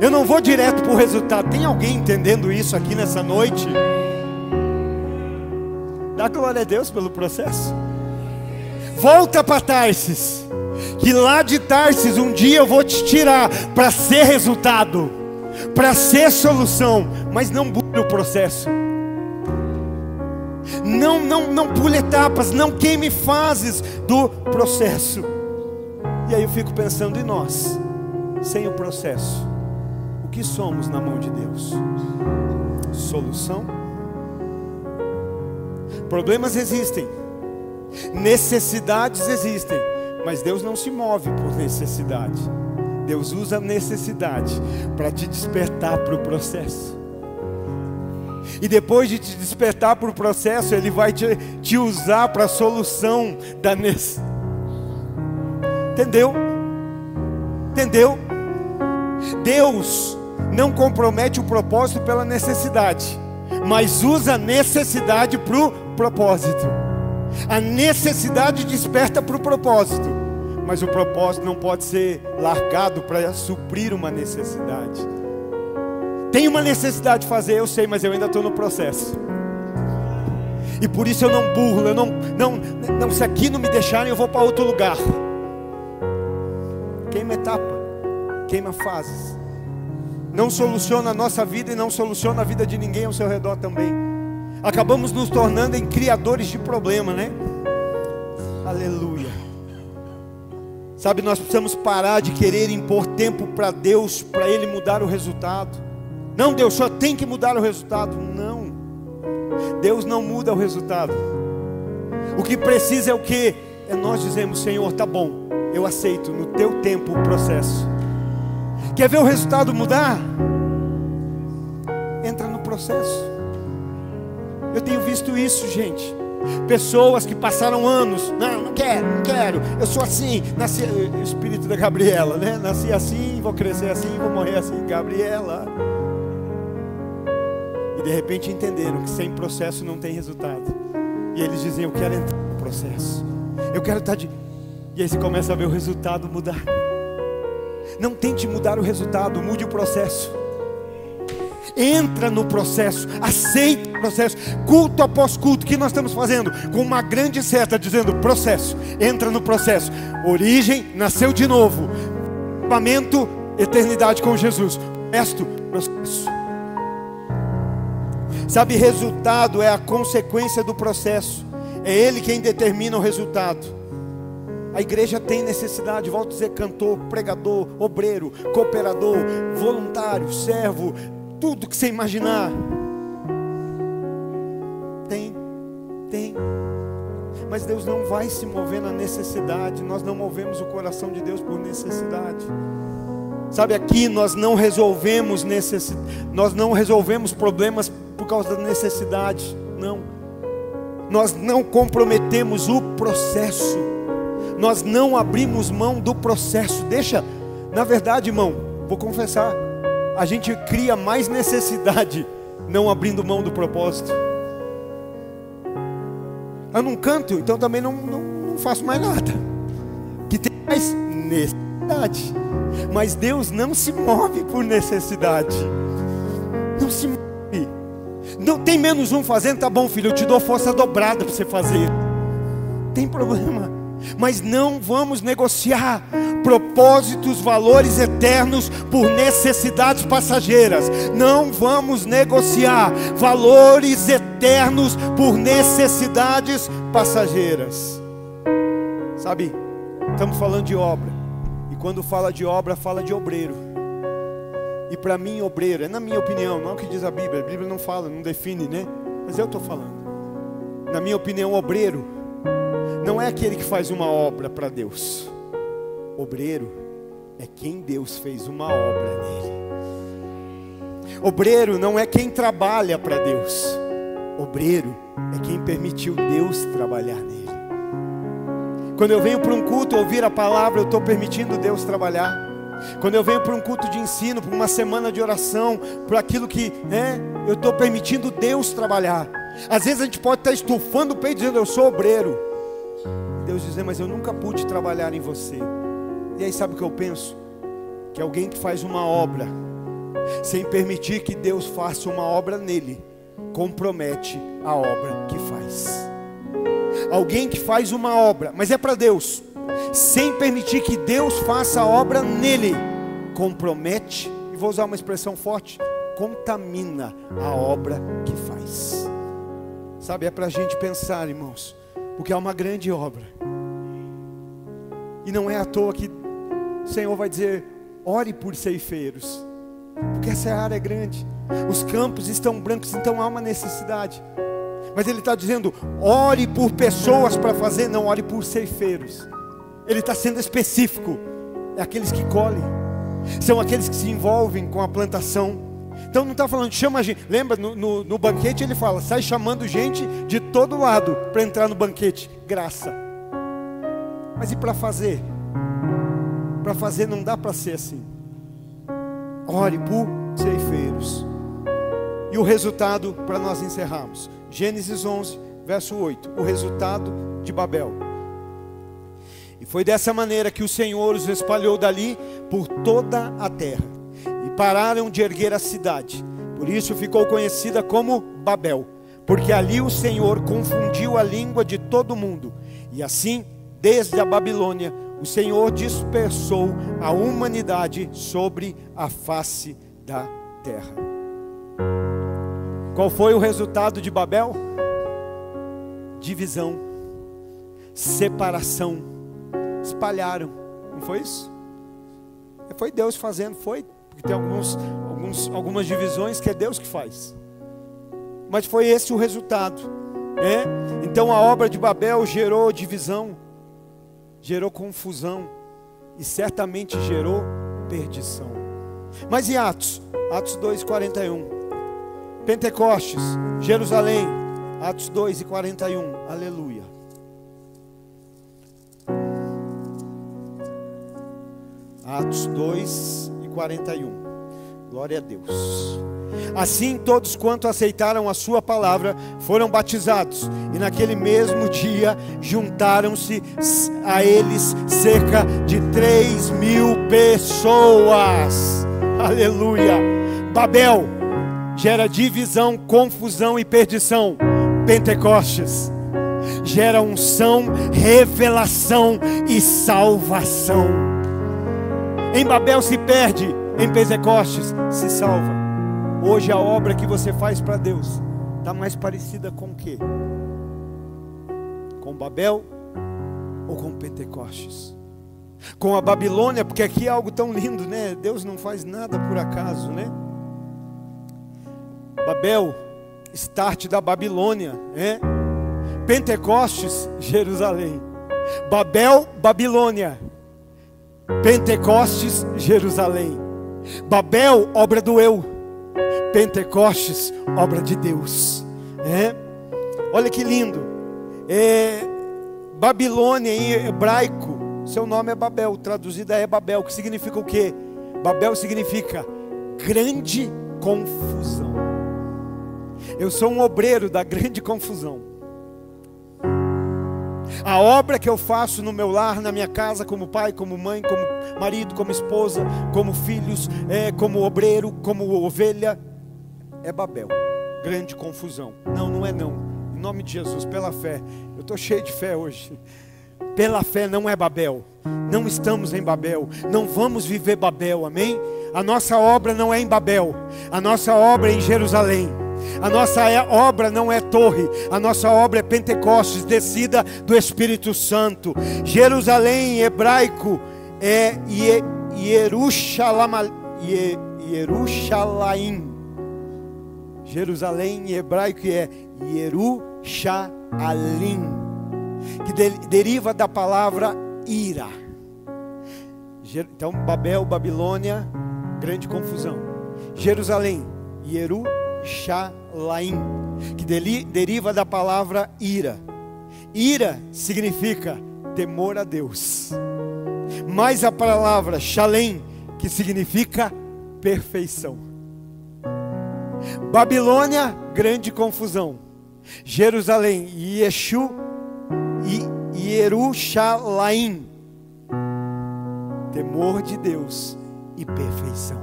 Eu não vou direto para o resultado. Tem alguém entendendo isso aqui nessa noite? Dá glória a Deus pelo processo. Volta para Tarsis, que lá de Tarsis um dia eu vou te tirar para ser resultado, para ser solução. Mas não pule o processo. Não pule etapas, não queime fases do processo. E aí eu fico pensando em nós, sem o processo, o que somos na mão de Deus? Solução? Problemas existem, necessidades existem, mas Deus não se move por necessidade. Deus usa a necessidade para te despertar para o processo. E depois de te despertar para o processo, Ele vai te usar para a solução da necessidade. Entendeu? Entendeu? Deus não compromete o propósito pela necessidade, mas usa a necessidade para o propósito. A necessidade desperta para o propósito, mas o propósito não pode ser largado para suprir uma necessidade. Tem uma necessidade de fazer, eu sei, mas eu ainda estou no processo. E por isso eu não burlo, eu não, se aqui não me deixarem, eu vou para outro lugar. Queima etapa, queima fases. Não soluciona a nossa vida e não soluciona a vida de ninguém ao seu redor também. Acabamos nos tornando em criadores de problema, né? Aleluia. Sabe, nós precisamos parar de querer impor tempo para Deus, para Ele mudar o resultado. Não, Deus só tem que mudar o resultado. Não, Deus não muda o resultado. O que precisa é o quê? É nós dizemos: Senhor, tá bom, eu aceito no teu tempo o processo. Quer ver o resultado mudar? Entra no processo. Eu tenho visto isso, gente. Pessoas que passaram anos: não quero, eu sou assim, nasci, o espírito da Gabriela, né? Nasci assim, vou crescer assim, vou morrer assim, Gabriela. E de repente entenderam que sem processo não tem resultado. E eles dizem: eu quero entrar no processo, eu quero estar de... E aí você começa a ver o resultado mudar. Não tente mudar o resultado, mude o processo. Entra no processo, aceita o processo. Culto após culto, o que nós estamos fazendo? Com uma grande seta dizendo: processo, entra no processo. Origem, nasceu de novo. Acabamento, eternidade com Jesus. Resto, processo. Sabe, resultado é a consequência do processo. É Ele quem determina o resultado. A igreja tem necessidade, volto a dizer, cantor, pregador, obreiro, cooperador, voluntário, servo, tudo que você imaginar. Tem. Mas Deus não vai se mover na necessidade. Nós não movemos o coração de Deus por necessidade. Sabe, aqui nós não resolvemos nós não resolvemos problemas por causa da necessidade. Não. Nós não comprometemos o processo. Nós não abrimos mão do processo. Na verdade, irmão, vou confessar, a gente cria mais necessidade não abrindo mão do propósito. Eu não canto, então também não faço mais nada. Que tem mais necessidade. Mas Deus não se move por necessidade. Não se move. Não tem menos um fazendo, tá bom, filho, eu te dou força dobrada para você fazer. Tem problema. Mas não vamos negociar propósitos, valores eternos por necessidades passageiras. Não vamos negociar valores eternos por necessidades passageiras. Sabe, estamos falando de obra. E quando fala de obra, fala de obreiro. E para mim, obreiro, é na minha opinião, não é o que diz a Bíblia não fala, não define, né? Mas eu estou falando. Na minha opinião, obreiro não é aquele que faz uma obra para Deus. Obreiro é quem Deus fez uma obra nele. Obreiro não é quem trabalha para Deus. Obreiro é quem permitiu Deus trabalhar nele. Quando eu venho para um culto ouvir a palavra, eu estou permitindo Deus trabalhar. Quando eu venho para um culto de ensino, para uma semana de oração, por aquilo que, eu estou permitindo Deus trabalhar. Às vezes a gente pode estar estufando o peito dizendo: eu sou obreiro. Deus dizer: mas eu nunca pude trabalhar em você. E aí sabe o que eu penso? Que alguém que faz uma obra sem permitir que Deus faça uma obra nele, compromete a obra que faz. Alguém que faz uma obra, mas é para Deus, sem permitir que Deus faça a obra nele, compromete, e vou usar uma expressão forte, contamina a obra que faz. Sabe, é para a gente pensar, irmãos, porque é uma grande obra. E não é à toa que o Senhor vai dizer: ore por ceifeiros, porque essa área é grande, os campos estão brancos, então há uma necessidade. Mas Ele está dizendo: ore por pessoas para fazer, não ore por ceifeiros. Ele está sendo específico. É aqueles que colhem, são aqueles que se envolvem com a plantação. Então não está falando, chama gente. Lembra, no banquete ele fala: sai chamando gente de todo lado para entrar no banquete. Graça. Mas e para fazer? Para fazer não dá para ser assim. Ore por ceifeiros. E o resultado, para nós encerrarmos, Gênesis 11, verso 8. O resultado de Babel. E foi dessa maneira que o Senhor os espalhou dali por toda a terra. E pararam de erguer a cidade. Por isso ficou conhecida como Babel. Porque ali o Senhor confundiu a língua de todo mundo. E assim, desde a Babilônia, o Senhor dispersou a humanidade sobre a face da terra. Qual foi o resultado de Babel? Divisão, separação. Espalharam. Não foi isso? Foi Deus fazendo, foi. Porque tem algumas divisões que é Deus que faz. Mas foi esse o resultado, né? Então a obra de Babel gerou divisão, gerou confusão e certamente gerou perdição. Mas e Atos? Atos 2:41. Pentecostes, Jerusalém, Atos 2:41. Aleluia. Atos 2:41. Glória a Deus. Assim todos quanto aceitaram a sua palavra foram batizados, e naquele mesmo dia juntaram-se a eles cerca de 3.000 pessoas. Aleluia. Babel gera divisão, confusão e perdição. Pentecostes gera unção, revelação e salvação. Em Babel se perde, em Pentecostes se salva. Hoje a obra que você faz para Deus está mais parecida com o quê? Com Babel ou com Pentecostes? Com a Babilônia, porque aqui é algo tão lindo, né? Deus não faz nada por acaso, né? Babel, start da Babilônia, né? Pentecostes, Jerusalém. Babel, Babilônia. Pentecostes, Jerusalém. Babel, obra do eu. Pentecostes, obra de Deus. Olha que lindo. Babilônia em hebraico, seu nome é Babel, traduzida é Babel, que significa o quê? Babel significa grande confusão. Eu sou um obreiro da grande confusão. A obra que eu faço no meu lar, na minha casa, como pai, como mãe, como marido, como esposa, como filhos, como obreiro, como ovelha, é Babel, grande confusão. Não é não, em nome de Jesus, pela fé, eu estou cheio de fé hoje. Pela fé não é Babel, não estamos em Babel, não vamos viver Babel, amém? A nossa obra não é em Babel, a nossa obra é em Jerusalém. A nossa obra não é torre, a nossa obra é Pentecostes, descida do Espírito Santo. Jerusalém em hebraico é Jerushalaim. Jerusalém em hebraico é Yerushalim, que deriva da palavra ira. Então Babel, Babilônia, grande confusão. Jerusalém, Yerushalim, que deriva da palavra ira. Ira significa temor a Deus, mais a palavra Shalem, que significa perfeição. Babilônia, grande confusão. Jerusalém, Yerushalayim, temor de Deus e perfeição.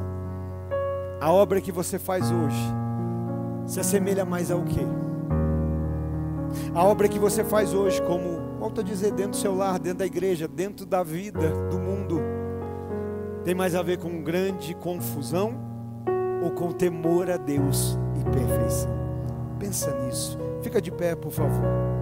A obra que você faz hoje se assemelha mais ao quê? A obra que você faz hoje, como, volto a dizer, dentro do seu lar, dentro da igreja, dentro da vida, do mundo, tem mais a ver com grande confusão ou com temor a Deus e perfeição? Pensa nisso. Fica de pé, por favor.